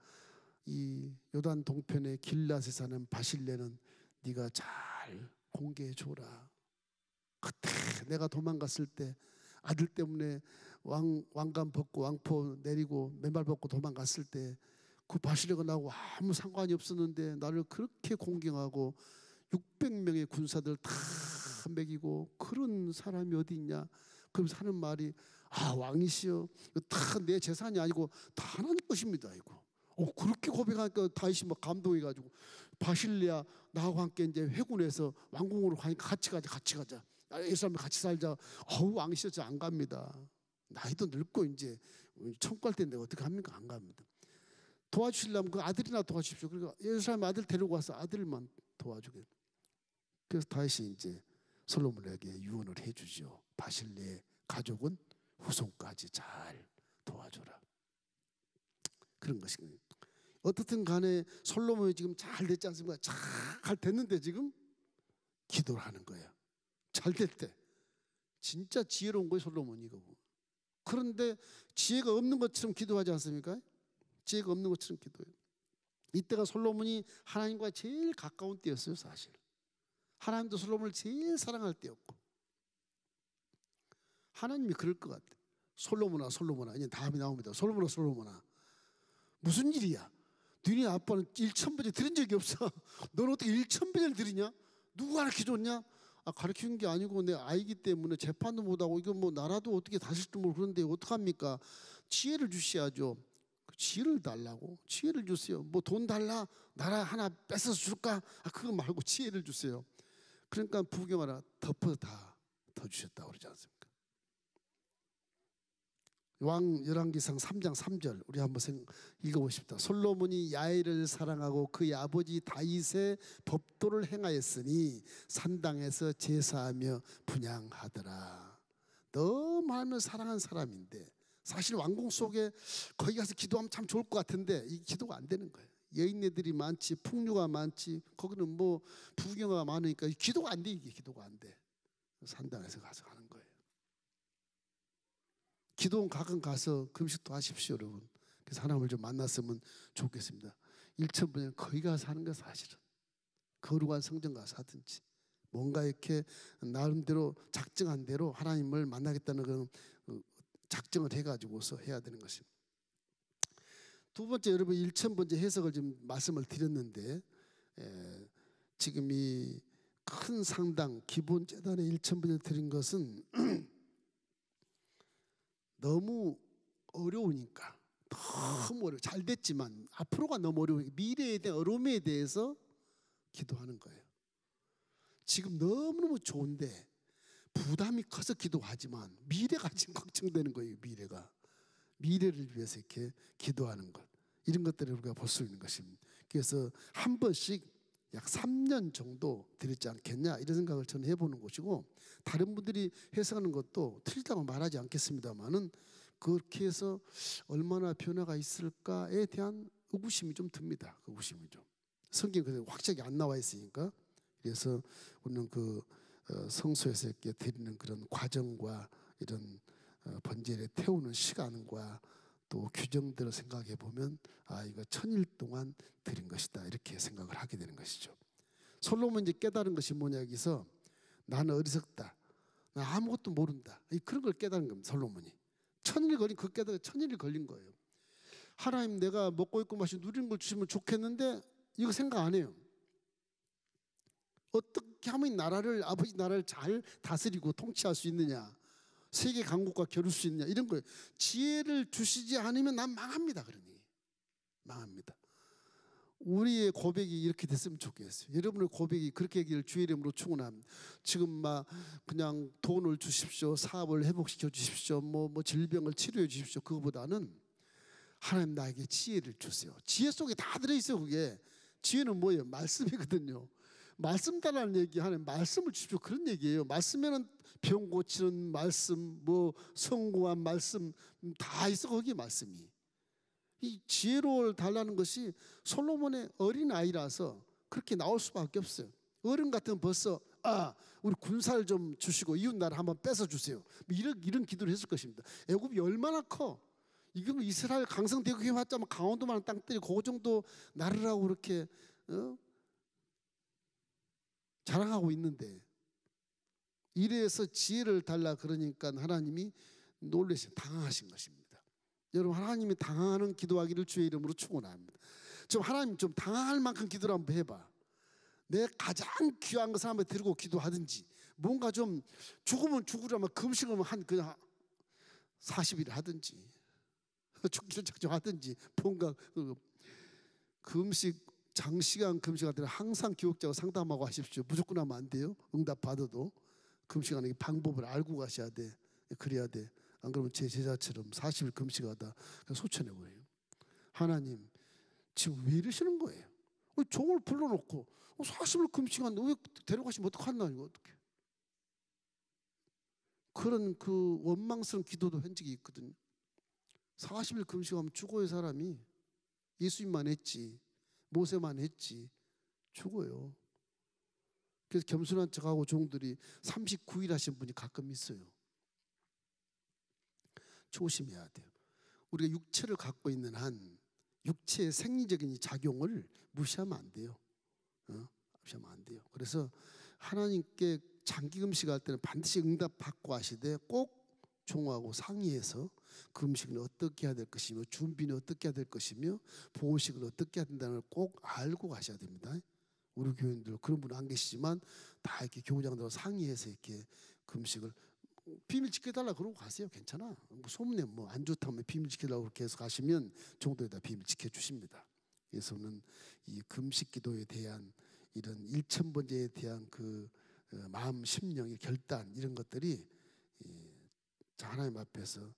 이 요단 동편의 길앗에 사는 바실레는 네가 잘 공개해 줘라. 그때 내가 도망갔을 때 아들 때문에 왕관 벗고 왕포 내리고 맨발 벗고 도망갔을 때 그 바실레가 나하고 아무 상관이 없었는데 나를 그렇게 공경하고 600명의 군사들 다 먹이고 그런 사람이 어디 있냐. 그러면서 하는 말이 왕이시여 다 내 재산이 아니고 다 하나님 것입니다. 이거. 그렇게 고백하니까 다윗이 막 감동해가지고 바실레야 나하고 함께 이제 회군해서 왕궁으로 가니까 같이 가자. 예루살렘에 같이 살자. 왕이시여 저 안 갑니다. 나이도 늙고 이제 천국 갈 텐데 어떻게 합니까? 안 갑니다. 도와주시려면 그 아들이나 도와주십시오. 그러니까 예루살렘 아들 데리고 와서 아들만 도와주게. 그래서 다윗이 이제 솔로몬에게 유언을 해주죠. 바실레의 가족은 후손까지 잘 도와줘라. 그런 것이거든요. 어떻든 간에 솔로몬이 지금 잘 됐지 않습니까? 잘 됐는데 지금 기도를 하는 거예요. 잘 될 때. 진짜 지혜로운 거예요, 솔로몬이 이거. 그런데 지혜가 없는 것처럼 기도하지 않습니까? 지혜가 없는 것처럼 기도해요. 이때가 솔로몬이 하나님과 제일 가까운 때였어요, 사실. 하나님도 솔로몬을 제일 사랑할 때였고. 하나님이 그럴 것 같아. 솔로몬아 이제 다음이 나옵니다. 솔로몬아 무슨 일이야? 너네 아빠는 1000번째 들은 적이 없어. 너는 어떻게 1000번을 들으냐? 누구 가르쳐줬냐? 가르치는 게 아니고 내 아이기 때문에 재판도 못하고 이거 뭐 나라도 어떻게 다실 줄 모르고 그런데 어떡합니까? 지혜를 주셔야죠. 지혜를 달라고? 지혜를 주세요. 뭐 돈 달라? 나라 하나 뺏어서 줄까? 그거 말고 지혜를 주세요. 그러니까 부경하라 덮어서 다 더 주셨다고 그러지 않습니까? 왕 열왕기상 3장 3절 우리 한번 읽어보십시다. 솔로몬이 야훼를 사랑하고 그의 아버지 다윗의 법도를 행하였으니 산당에서 제사하며 분향하더라. 너무 하나님을 사랑한 사람인데 사실 왕궁 속에 거기 가서 기도하면 참 좋을 것 같은데 이 기도가 안 되는 거예요. 여인네들이 많지 풍류가 많지 거기는 뭐 부경화가 많으니까 기도가 안 돼. 이게 기도가 안 돼. 산당에서 가서 하는 거예요. 기도원 가끔 가서 금식도 하십시오, 여러분. 그래서 하나님을 좀 만났으면 좋겠습니다. 1000번은 거기 가서 하는 거 사실은. 거룩한 성전 가서 하든지 뭔가 이렇게 나름대로 작정한 대로 하나님을 만나겠다는 그런 작정을 해가지고서 해야 되는 것입니다. 두 번째, 여러분 1000번째 해석을 지금 말씀을 드렸는데 지금 이 큰 상당 기본 제단에 1000번째 드린 것은 너무 어려우니까 너무 어려워. 잘 됐지만 앞으로가 너무 어려우니까 미래에 대한 어려움에 대해서 기도하는 거예요. 지금 너무너무 좋은데 부담이 커서 기도하지만 미래가 지금 걱정되는 거예요. 미래를 위해서 이렇게 기도하는 것, 이런 것들을 우리가 볼 수 있는 것입니다. 그래서 한 번씩 약 3년 정도 드리지 않겠냐, 이런 생각을 저는 해보는 것이고, 다른 분들이 해석하는 것도 틀리다고 말하지 않겠습니다만은 그렇게 해서 얼마나 변화가 있을까에 대한 의구심이 좀 듭니다. 의구심이 좀. 성경에 그래서 확실하게 안 나와 있으니까. 그래서 우리는 그 성소에서 이렇게 드리는 그런 과정과 이런 번제를 태우는 시간과 또 규정들을 생각해 보면, 아, 이거 1000일 동안 드린 것이다, 이렇게 생각을 하게 되는 것이죠. 솔로몬이 이제 깨달은 것이 뭐냐, 여기서 나는 어리석다, 나 아무것도 모른다, 그런 걸 깨달은 겁니다. 솔로몬이 1000일 걸린, 그 깨달아 1000일이 걸린 거예요. 하나님, 내가 먹고 입고 마시고 누리는 걸 주시면 좋겠는데 이거 생각 안 해요. 어떻게 하면 나라를, 아버지 나라를 잘 다스리고 통치할 수 있느냐, 세계 강국과 겨룰 수 있느냐, 이런 거예요. 지혜를 주시지 않으면 난 망합니다. 그러니 망합니다. 우리의 고백이 이렇게 됐으면 좋겠어요. 여러분의 고백이 그렇게 하기를 주의 이름으로 축원합니다. 지금 막 그냥 돈을 주십시오, 사업을 회복시켜 주십시오, 뭐 질병을 치료해 주십시오, 그거보다는 하나님, 나에게 지혜를 주세요. 지혜 속에 다 들어있어요. 그게 지혜는 뭐예요? 말씀이거든요. 말씀 달라는 얘기, 하나님 말씀을 주십시오, 그런 얘기예요. 말씀에는 병 고치는 말씀, 뭐 성공한 말씀 다 있어. 거기에 말씀이. 이 지혜를 달라는 것이 솔로몬의 어린 아이라서 그렇게 나올 수밖에 없어요. 어른 같으면 벌써, 아, 우리 군사를 좀 주시고 이웃 나라 한번 뺏어 주세요, 이런 기도를 했을 것입니다. 애굽이 얼마나 커. 이게 이스라엘 강성대국 해봤자 강원도만 땅들이 그 정도 나라라고 그렇게 자랑하고 있는데, 이래서 지혜를 달라 그러니까 하나님이 놀라신, 당황하신 것입니다. 여러분, 하나님이 당황하는 기도하기를 주의 이름으로 축원합니다. 좀 하나님 좀 당황할 만큼 기도를 한번 해봐. 내 가장 귀한 것을 한번 들고 기도하든지, 뭔가 좀 죽으면 죽으려면 금식을 한 그냥 40일 하든지 죽기를 작정하든지, 뭔가 금식, 장시간 금식할 때는 항상 교육자와 상담하고 하십시오. 무조건 하면 안 돼요. 응답 받아도 금식하는 방법을 알고 가셔야 돼. 그래야 돼. 안 그러면 제 제자처럼 40일 금식하다 소천해버려요. 하나님, 지금 왜 이러시는 거예요? 종을 불러놓고 40일 금식하는데 왜 데려가시면 어떡하나, 이거 어떡해. 그런 그 원망스러운 기도도 한 적이 있거든요. 40일 금식하면 죽어요. 사람이. 예수님만 했지, 모세만 했지, 죽어요. 그래서 겸손한 척하고 종들이 39일 하신 분이 가끔 있어요. 조심해야 돼요. 우리가 육체를 갖고 있는 한 육체의 생리적인 작용을 무시하면 안 돼요. 무시하면 안 돼요. 그래서 하나님께 장기 금식할 때는 반드시 응답 받고 하시되, 꼭 종하고 상의해서 그 음식은 어떻게 해야 될 것이며, 준비는 어떻게 해야 될 것이며, 보호식을 어떻게 해야 된다는 걸 꼭 알고 가셔야 됩니다. 우리 교인들 그런 분 안 계시지만 다 이렇게 교우장들하고 상의해서 이렇게 금식을 비밀 지켜달라 그러고 가세요. 괜찮아. 소문에 뭐 안 좋다면 비밀 지켜달라고 그렇게 해서 가시면 종도에다 비밀 지켜주십니다. 그래서는 이 금식기도에 대한 이런 1000번제에 대한 그 마음, 심령의 결단, 이런 것들이 하나님 앞에서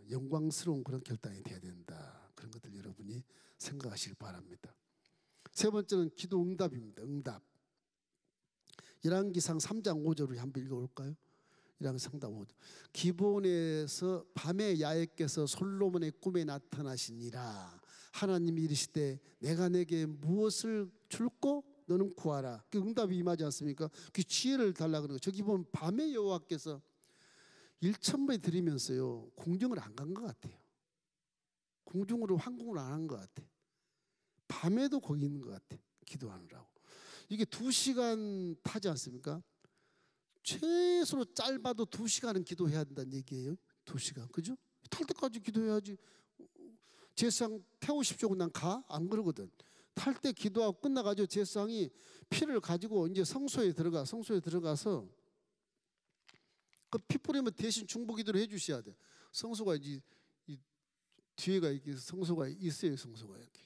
영광스러운 그런 결단이 돼야 된다. 그런 것들 여러분이 생각하시길 바랍니다. 세 번째는 기도 응답입니다. 응답. 열왕기상 3장 5절을 한번 읽어볼까요? 열왕기상 3장 5절. 기브온에서 밤에 야훼께서 솔로몬의 꿈에 나타나시니라. 하나님이 이르시되 내가 내게 무엇을 줄고 너는 구하라. 그 응답이 임하지 않습니까? 그 지혜를 달라 그러는 거예요. 저기 보면 밤에 여호와께서 1000번 드리면서요, 공중을 안 간 것 같아요. 공중으로 황궁을 안 한 것 같아. 밤에도 거기 있는 것 같아. 기도하느라고. 이게 2시간 타지 않습니까? 최소로 짧아도 2시간은 기도해야 된다는 얘기예요. 2시간, 그죠? 탈 때까지 기도해야지. 제사장 태우십시오 난 가? 안 그러거든. 탈 때 기도하고 끝나가지고 제사장이 피를 가지고 이제 성소에 들어가서 그 피 뿌리면 대신 중보기도를 해주셔야 돼. 성소가 이 뒤에가 이렇게 성소가 있어요. 성소가 이렇게.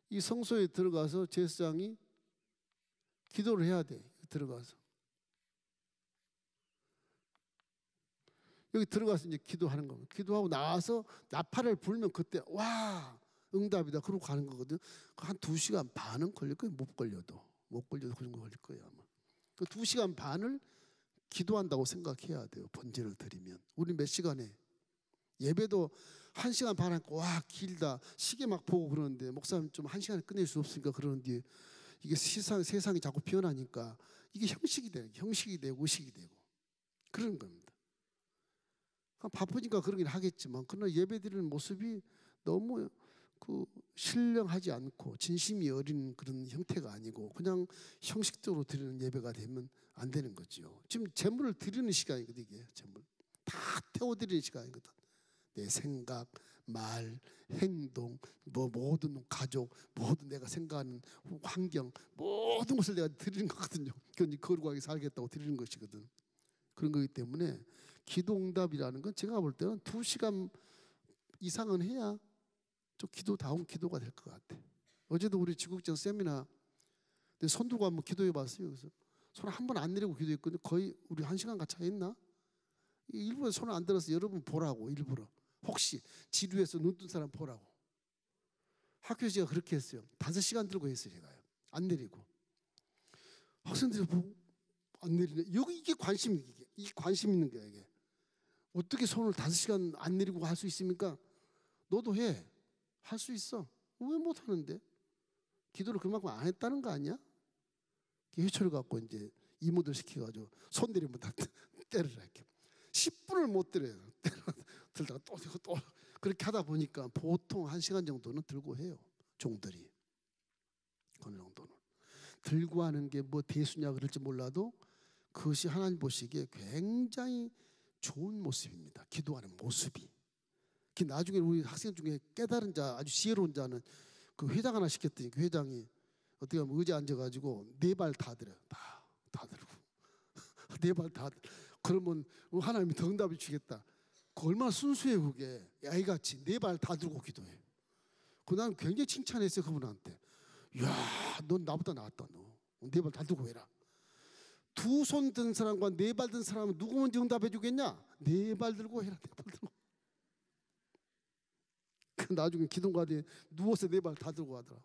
이 성소에 들어가서 제사장이 기도를 해야 돼. 들어가서. 여기 들어가서 이제 기도하는 겁니다. 기도하고 나와서 나팔을 불면 그때 와 응답이다. 그러고 가는 거거든요. 한 2시간 반은 걸릴 거예요. 못 걸려도 그런 거 걸릴 거예요 아마. 그 2시간 반을 기도한다고 생각해야 돼요. 번제를 드리면. 우리 몇 시간에 예배도 1시간 반 하니까 와 길다. 시계 막 보고 그러는데 목사님 좀 1시간에 끝낼 수 없으니까 그러는데 이게 세상이 자꾸 변하니까 이게 형식이 되고 의식이 되고 그런 겁니다. 바쁘니까 그러긴 하겠지만 그러나 예배드리는 모습이 너무 신령하지 않고 진심이 어린 그런 형태가 아니고 그냥 형식적으로 드리는 예배가 되면 안 되는 거죠. 지금 제물을 드리는 시간이거든. 이게 제물 다 태워드리는 시간이거든. 내 생각, 말, 행동, 모든 가족, 모든 내가 생각하는 환경 모든 것을 내가 드리는 거거든요. 그건 거룩하게 살겠다고 드리는 것이거든. 그런 거기 때문에 기도 응답이라는 건 제가 볼 때는 2시간 이상은 해야 좀 기도다운 기도가 될 것 같아. 어제도 우리 지국정 세미나 손 들고 한번 기도해 봤어요. 그래서 손 한 번 안 내리고 기도했거든요. 거의 우리 1시간 같이 했나? 일부러 손을 안 들어서 여러분 보라고 일부러. 혹시 지루해서 눈 뜬 사람 보라고. 학교에서 제가 그렇게 했어요. 5시간 들고 했어요. 제가요. 안 내리고. 학생들이 보고 안 내리네. 여기 이게 관심 있는 거야 이게. 어떻게 손을 5시간 안 내리고 할 수 있습니까? 너도 해. 할 수 있어. 왜 못 하는데? 기도를 그만큼 안 했다는 거 아니야? 회초를 갖고 이제 이모들 시켜가지고 손 내리면 다 때리라 이렇게. 10분을 못 때려요. 들다가 또 그렇게 하다 보니까 보통 1시간 정도는 들고 해요. 종들이. 어느 정도는. 들고 하는 게 뭐 대수냐 그럴지 몰라도 그것이 하나님 보시기에 굉장히 좋은 모습입니다. 기도하는 모습이. 나중에 우리 학생 중에 깨달은 자, 아주 지혜로운 자는 그 회장 하나 시켰더니 그 회장이 어떻게 하면 의자에 앉아가지고 4발 다 들어요. 다 들고 4발 다 들고. 그러면 하나님이 더 응답을 주겠다. 그 얼마나 순수해요 그게. 아이같이 4발 다 들고 기도해. 난 굉장히 칭찬했어요 그분한테. 이야 넌 나보다 낫다. 너 4발 다 들고 해라. 2손 든 사람과 4발 든 사람은 누구 먼저 응답해 주겠냐? 4발 들고 해라. 4발 들고. 나중에 기도가에 누워서 4발 다 들고 하더라고.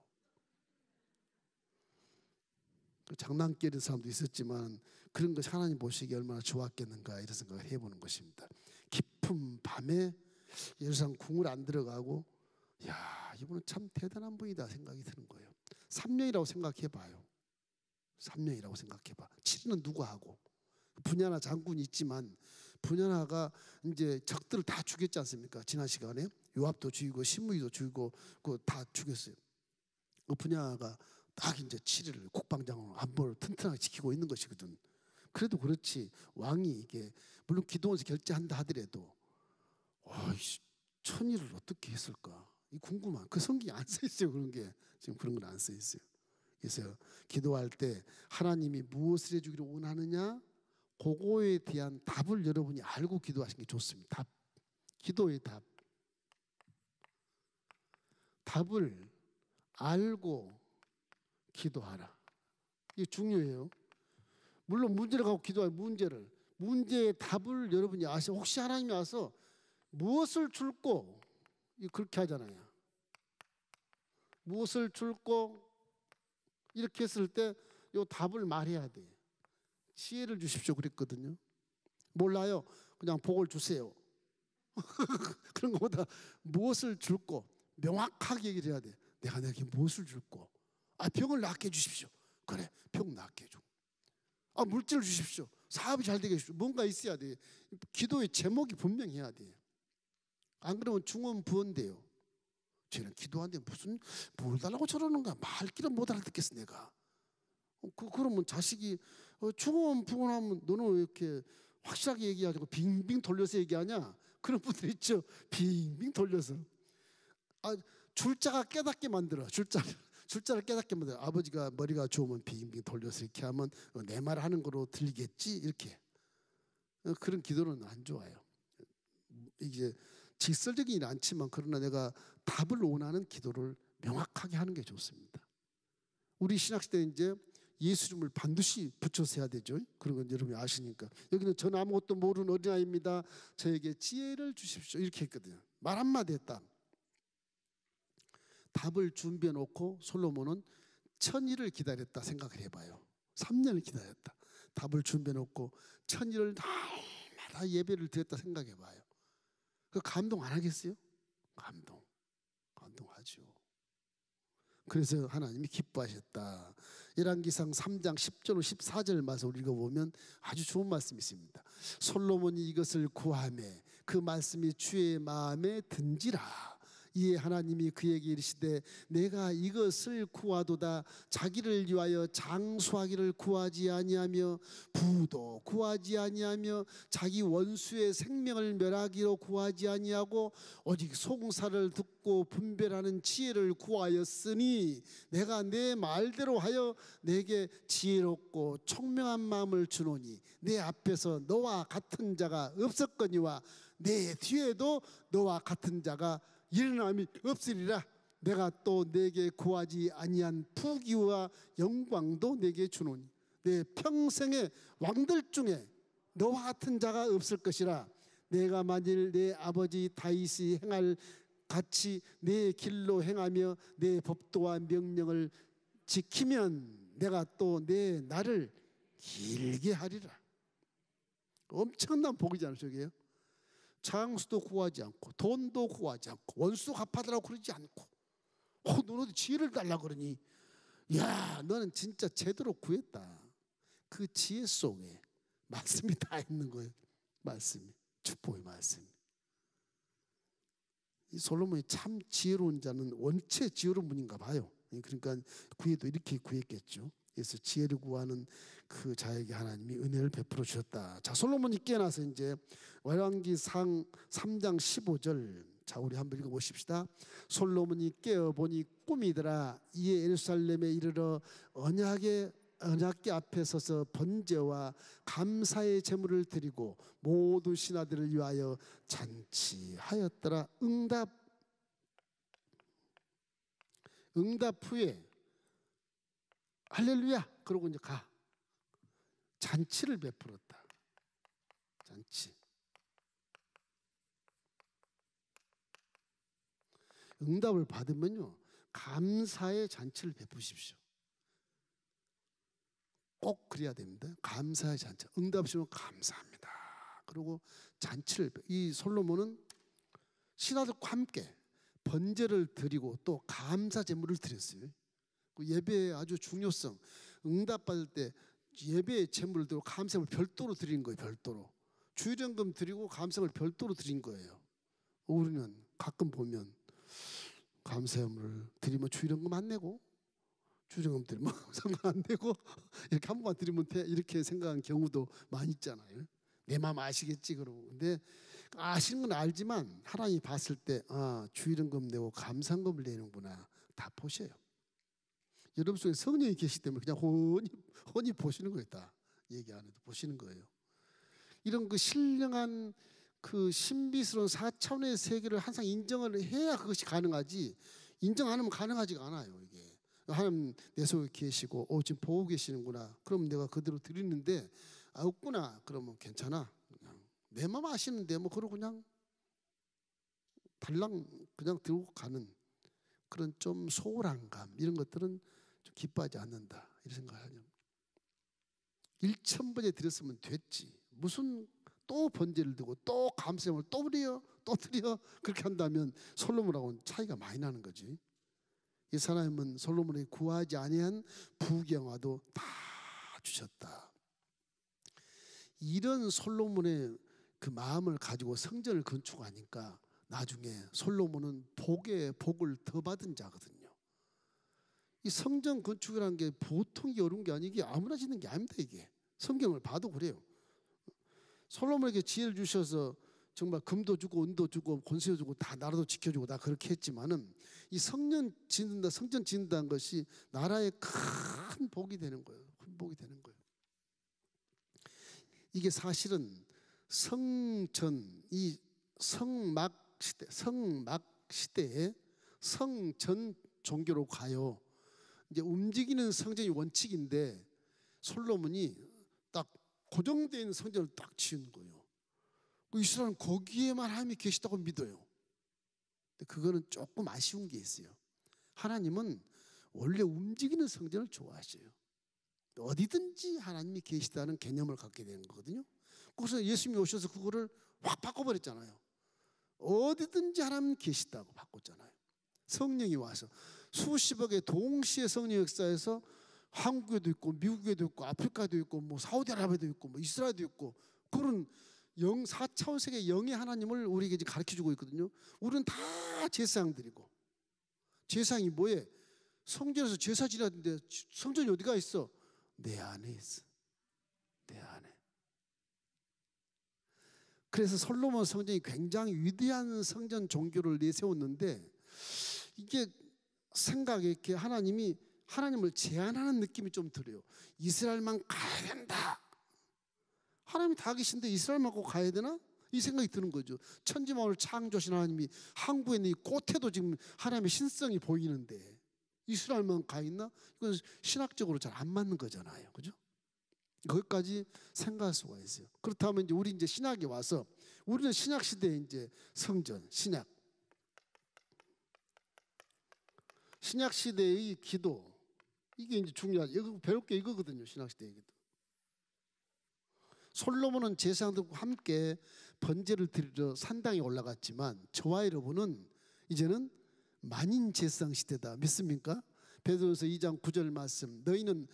장난기는 사람도 있었지만 그런 것이 하나님 보시기에 얼마나 좋았겠는가 이런 생각을 해보는 것입니다. 깊은 밤에 예루살렘 궁을 안 들어가고 야 이분은 참 대단한 분이다 생각이 드는 거예요. 3년이라고 생각해봐요. 3년이라고 생각해봐. 7년은 누가 하고 분야나 장군이 있지만 분야나가 이제 적들을 다 죽였지 않습니까? 지난 시간에 요압도 죽이고 신무이도 죽이고 그 다 죽였어요. 그 분야가 딱 이제 7일을 국방장으로 안보를 튼튼하게 지키고 있는 것이거든. 그래도 그렇지 왕이 이게 물론 기도원에서 결제한다 하더라도 천일을 어떻게 했을까? 이 궁금한. 그 성경에 안 써 있어요 그런 게. 지금 그런 건 안 써 있어요. 그래서 기도할 때 하나님이 무엇을 해주기를 원하느냐 그거에 대한 답을 여러분이 알고 기도하시는 게 좋습니다. 답. 기도의 답. 답을 알고 기도하라. 이게 중요해요. 물론 문제를 갖고 기도할 문제의 답을 여러분이 아셔. 혹시 하나님이 와서 무엇을 줄고 그렇게 하잖아요. 무엇을 줄고 이렇게 했을 때 이 답을 말해야 돼. 지혜를 주십시오 그랬거든요. 몰라요. 그냥 복을 주세요. 그런 것보다 무엇을 줄고 명확하게 얘기를 해야 돼. 내가 너에게 무엇을 줄고 병을 낫게 해주십시오. 그래 병 낫게 해줘. 물질을 주십시오. 사업이 잘 되게 해주십시오. 뭔가 있어야 돼. 기도의 제목이 분명해야 돼. 안 그러면 중언부언돼요. 쟤는 기도하는데 무슨 뭘 달라고 저러는가. 말귀를 못 알아듣겠어 내가. 그러면 자식이 중언부언하면 너는 왜 이렇게 확실하게 얘기하고 빙빙 돌려서 얘기하냐. 그런 분들 있죠. 빙빙 돌려서. 줄자가 깨닫게 만들어. 줄자를 깨닫게 만들어. 아버지가 머리가 좋으면 빙빙 돌려서 이렇게 하면 내 말 하는 거로 들리겠지 이렇게. 그런 기도는 안 좋아요. 이게 직설적이진 않지만 그러나 내가 답을 원하는 기도를 명확하게 하는 게 좋습니다. 우리 신학시대 이제 예수 이름을 반드시 붙여서 해야 되죠. 그런 건 여러분이 아시니까. 여기는 저는 아무것도 모르는 어린아이입니다. 저에게 지혜를 주십시오. 이렇게 했거든요. 말 한마디 했다. 답을 준비해 놓고 솔로몬은 1000일을 기다렸다 생각을 해봐요. 3년을 기다렸다. 답을 준비해 놓고 1000일을 날마다 예배를 드렸다 생각해봐요. 그 감동 안 하겠어요? 감동하죠. 그래서 하나님이 기뻐하셨다. 열왕기상 3장 10절 14절 말씀을 읽어보면 아주 좋은 말씀이 있습니다. 솔로몬이 이것을 구하매 그 말씀이 주의 마음에 든지라. 이에 하나님이 그에게 이르시되 내가 이것을 구하도다. 자기를 위하여 장수하기를 구하지 아니하며 부도 구하지 아니하며 자기 원수의 생명을 멸하기로 구하지 아니하고 오직 송사를 듣고 분별하는 지혜를 구하였으니 내가 내 말대로 하여 내게 지혜롭고 총명한 마음을 주노니 내 앞에서 너와 같은 자가 없었거니와 내 뒤에도 너와 같은 자가 일어남이 없으리라. 내가 또 내게 구하지 아니한 부귀와 영광도 내게 주노니 내 평생의 왕들 중에 너와 같은 자가 없을 것이라. 내가 만일 내 아버지 다윗이 행할 같이 내 길로 행하며 내 법도와 명령을 지키면 내가 또 내 날을 길게 하리라. 엄청난 복이잖아요. 저게요. 장수도 구하지 않고 돈도 구하지 않고 원수 갚아달라고 그러지 않고 너는 지혜를 달라고 그러니 야 너는 진짜 제대로 구했다. 그 지혜 속에 말씀이 다 있는 거예요. 말씀이 축복의 말씀. 이 솔로몬이 참 지혜로운 자는 원체 지혜로운 분인가 봐요. 그러니까 구해도 이렇게 구했겠죠. 그래서 지혜를 구하는 그 자에게 하나님이 은혜를 베풀어 주셨다. 자, 솔로몬이 깨어나서 이제 열왕기상 3장 15절. 자, 우리 한번 읽어보십시다. 솔로몬이 깨어보니 꿈이더라. 이에 예루살렘에 이르러 언약궤 앞에 서서 번제와 감사의 제물을 드리고 모든 신하들을 위하여 잔치하였더라. 응답 후에 할렐루야 그러고 이제 가. 잔치를 베풀었다. 잔치. 응답을 받으면요 감사의 잔치를 베푸십시오. 꼭 그래야 됩니다. 감사의 잔치. 응답이시면 감사합니다. 그리고 잔치를 이 솔로몬은 신하들과 함께 번제를 드리고 또 감사 제물을 드렸어요. 그 예배의 아주 중요성. 응답받을 때 예배의 제물을 드리고 감사를 별도로 드리는 거예요. 별도로. 주일연금 드리고 감사를 별도로 드린 거예요. 우리는 가끔 보면 감사함을 드리면 주일연금 안 내고 주일연금 드리면 감사금 안 내고 이렇게 한 번만 드리면 돼 이렇게 생각하는 경우도 많이 있잖아요. 내 마음 아시겠지 그러고. 근데 아시는 건 알지만 하나님이 봤을 때 주일연금 내고 감사금을 내는구나 다 보셔요. 여러분 속에 성령이 계시기 때문에 그냥 훤히 보시는 거예요. 다 얘기 안 해도 보시는 거예요. 이런 그 신령한 그 신비스러운 4차원의 세계를 항상 인정을 해야 그것이 가능하지. 인정 안 하면 가능하지가 않아요. 이게 하나님 내 속에 계시고 지금 보고 계시는구나. 그럼 내가 그대로 드리는데 없구나. 그러면 괜찮아. 그냥 내 마음 아시는데 뭐 그러고 그냥 달랑 그냥 들고 가는 그런 좀 소홀한 감 이런 것들은 좀 기뻐하지 않는다 이런 생각을 하죠. 1000번에 드렸으면 됐지. 무슨 또 번제를 드고 또 감사함을 또 드려 그렇게 한다면 솔로몬하고는 차이가 많이 나는 거지. 이 하나님은 솔로몬이 구하지 아니한 부경화도 다 주셨다. 이런 솔로몬의 그 마음을 가지고 성전을 건축하니까 나중에 솔로몬은 복에 복을 더 받은 자거든요. 이 성전 건축이라는 게 보통이 어려운 게 아니고 아무나 짓는 게 아닙니다. 이게 성경을 봐도 그래요. 솔로몬에게 지혜를 주셔서 정말 금도 주고 은도 주고 권세도 주고 다 나라도 지켜주고 다 그렇게 했지만은 이 성전 짓는다는 것이 나라의 큰 복이 되는 거예요. 큰 복이 되는 거예요. 이게 사실은 이 성막 시대에 성전 종교로 가요. 이제 움직이는 성전이 원칙인데 솔로몬이 딱 고정되어 있는 성전을 딱 지은 거예요. 이스라엘은 거기에만 하나님이 계시다고 믿어요. 근데 그거는 조금 아쉬운 게 있어요. 하나님은 원래 움직이는 성전을 좋아하셔요. 어디든지 하나님이 계시다는 개념을 갖게 되는 거거든요. 그래서 예수님이 오셔서 그거를 확 바꿔버렸잖아요. 어디든지 하나님 계시다고 바꿨잖아요. 성령이 와서 수십억의 동시에 성령 역사에서 한국에도 있고 미국에도 있고 아프리카도 있고 뭐 사우디아라비아도 있고 뭐 이스라엘도 있고 그런 4차원 세계 영의 하나님을 우리에게 이제 가르쳐주고 있거든요. 우리는 다 제사장들이고, 제사장이 뭐에? 성전에서 제사 지내는데 성전이 어디가 있어? 내 안에 있어. 내 안에. 그래서 솔로몬 성전이 굉장히 위대한 성전 종교를 내세웠는데, 이게 생각에 이렇게 하나님을 제한하는 느낌이 좀 들어요. 이스라엘만 가야 된다. 하나님이 다 계신데 이스라엘만 꼭 가야 되나? 이 생각이 드는 거죠. 천지만을 창조하신 하나님이 항구에 있는 이 꽃에도 지금 하나님의 신성이 보이는데 이스라엘만 가 있나? 이건 신학적으로 잘 안 맞는 거잖아요. 그죠? 거기까지 생각할 수가 있어요. 그렇다면 이제 우리 이제 신학에 와서, 우리는 신약 시대에 이제 성전, 신약 시대의 기도, 이게 이제 중요하죠. 이거 배울 게 이거거든요. 신약 시대의 기도. 솔로몬은 제사장들과 함께 번제를 드리러 산당에 올라갔지만 저와 여러분은 이제는 만인 제사장 시대다. 믿습니까? 베드로전서 2장 9절 말씀, 너희는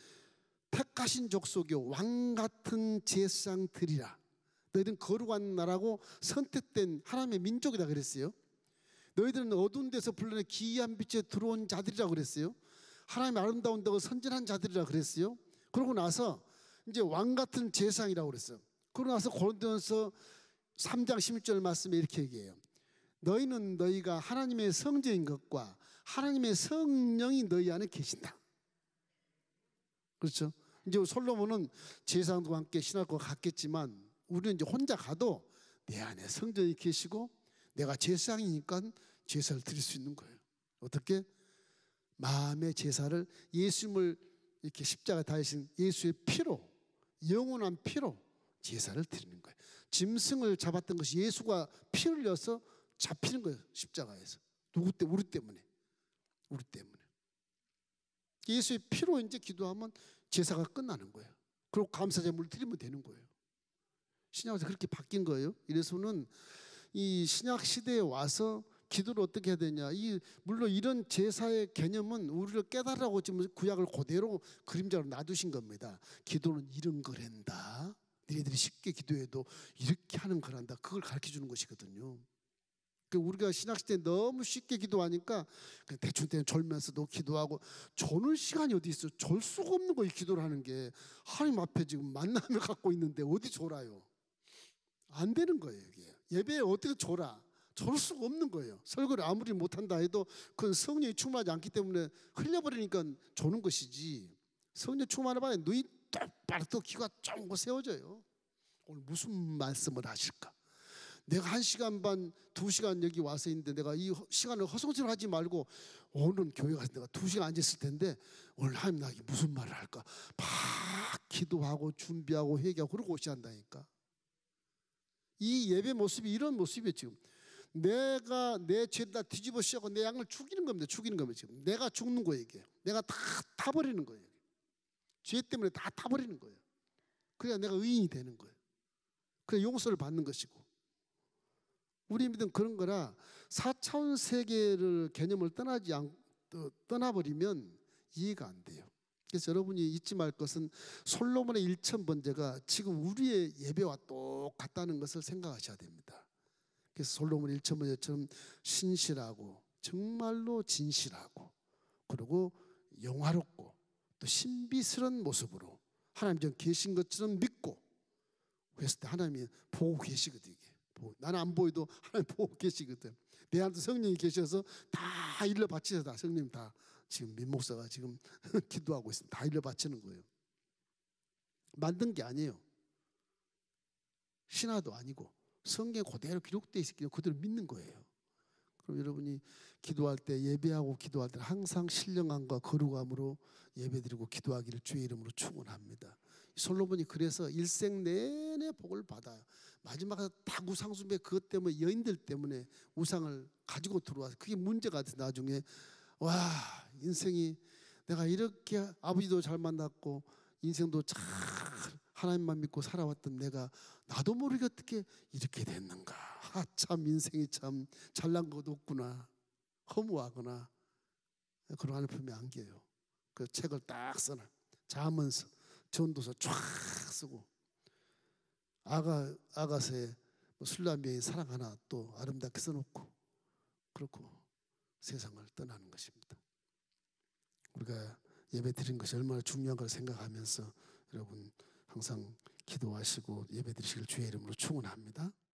택하신 족속이요 왕 같은 제사장들이라. 너희들은 거룩한 나라고 선택된 하나님의 민족이다 그랬어요. 너희들은 어두운 데서 불러내 기이한 빛에 들어온 자들이라 그랬어요. 하나님의 아름다운 데고 선전한 자들이라 그랬어요. 그러고 나서 이제 왕 같은 제사장이라고 그랬어요. 그러고 나서 고린도전서 3장 16절 말씀에 이렇게 얘기해요. 너희는 너희가 하나님의 성전인 것과 하나님의 성령이 너희 안에 계신다. 그렇죠? 이제 솔로몬은 제사장과 함께 신학과 갔겠지만 우리는 이제 혼자 가도 내 안에 성전이 계시고 내가 제사장이니까 제사를 드릴 수 있는 거예요. 어떻게? 마음의 제사를 예수님을 이렇게 십자가에 달리신 예수의 피로, 영원한 피로 제사를 드리는 거예요. 짐승을 잡았던 것이 예수가 피 흘려서 잡히는 거예요. 십자가에서. 누구 때문에? 우리 때문에. 우리 때문에. 예수의 피로 이제 기도하면 제사가 끝나는 거예요. 그리고 감사제물을 드리면 되는 거예요. 신약에서 그렇게 바뀐 거예요. 이래서는 이 신약 시대에 와서 기도를 어떻게 해야 되냐. 물론 이런 제사의 개념은 우리를 깨달으라고 지금 구약을 그대로 그림자로 놔두신 겁니다. 기도는 이런 거란다. 너희들이 쉽게 기도해도 이렇게 하는 거란다. 그걸 가르쳐 주는 것이거든요. 우리가 신학시대에 너무 쉽게 기도하니까 그냥 대충 졸면서도 기도하고, 조는 시간이 어디 있어요? 졸 수가 없는 거예요. 기도를 하는 게. 하나님 앞에 지금 만남을 갖고 있는데 어디 졸아요? 안 되는 거예요. 이게. 예배에 어떻게 졸아? 졸 수가 없는 거예요. 설교를 아무리 못한다 해도 그건 성령이 충만하지 않기 때문에 흘려버리니까 조는 것이지, 성령 충만해봐야 눈이 똑바로 또 귀가 쫑긋 세워져요. 오늘 무슨 말씀을 하실까? 내가 1시간 반, 2시간 여기 와서 있는데 내가 이 시간을 허송세로 하지 말고 오늘 교회 가서 내가 2시간 앉았을 텐데 오늘 하나님 나에게 무슨 말을 할까? 막 기도하고 준비하고 회개하고 그러고 오셔야 한다니까. 이 예배 모습이 이런 모습이에요. 지금 내가 내 죄를 다 뒤집어 씌우고 내 양을 죽이는 겁니다. 죽이는 겁니다. 지금 내가 죽는 거예요. 이게 내가 다 타버리는 거예요. 죄 때문에 다 타버리는 거예요. 그래야 내가 의인이 되는 거예요. 그래야 용서를 받는 것이고. 우리 믿음 그런 거라 4차원 세계를 개념을 떠나버리면 이해가 안 돼요. 그래서 여러분이 잊지 말 것은 솔로몬의 1,000번제가 지금 우리의 예배와 똑같다는 것을 생각하셔야 됩니다. 그래서 솔로몬의 1,000번제처럼 신실하고 정말로 진실하고 그리고 영화롭고 또 신비스러운 모습으로 하나님 전 계신 것처럼 믿고 그랬을 때 하나님이 보고 계시거든요. 나는 안 보여도 하나님 보고 계시거든. 내 안에 성령이 계셔서 다 일러 바치셔서 다 성령 다 지금 민목사가 지금 기도하고 있습니다. 다 일러 바치는 거예요. 만든 게 아니에요. 신화도 아니고 성경에 그대로 기록되어 있기 때문에 그대로 믿는 거예요. 그럼 여러분이 기도할 때, 예배하고 기도할 때 항상 신령함과 거룩함으로 예배드리고 기도하기를 주의 이름으로 축원합니다. 솔로몬이 그래서 일생 내내 복을 받아요. 마지막에 다 우상숭배, 그것 때문에, 여인들 때문에 우상을 가지고 들어와서 그게 문제가 돼서 나중에 와, 인생이 내가 이렇게 아버지도 잘 만났고 인생도 잘 하나님만 믿고 살아왔던 내가 나도 모르게 어떻게 이렇게 됐는가. 참 인생이 참 잘난 것 없구나, 허무하거나 그런 하나님의 안겨요. 그 책을 딱 써놔. 자문서, 전도서 쫙 쓰고 아가서의 술람비의 사랑 하나 또 아름답게 써놓고 그렇고 세상을 떠나는 것입니다. 우리가 예배 드린 것이 얼마나 중요한 걸 생각하면서 여러분 항상 기도하시고 예배 드리시길 주의 이름으로 축원합니다.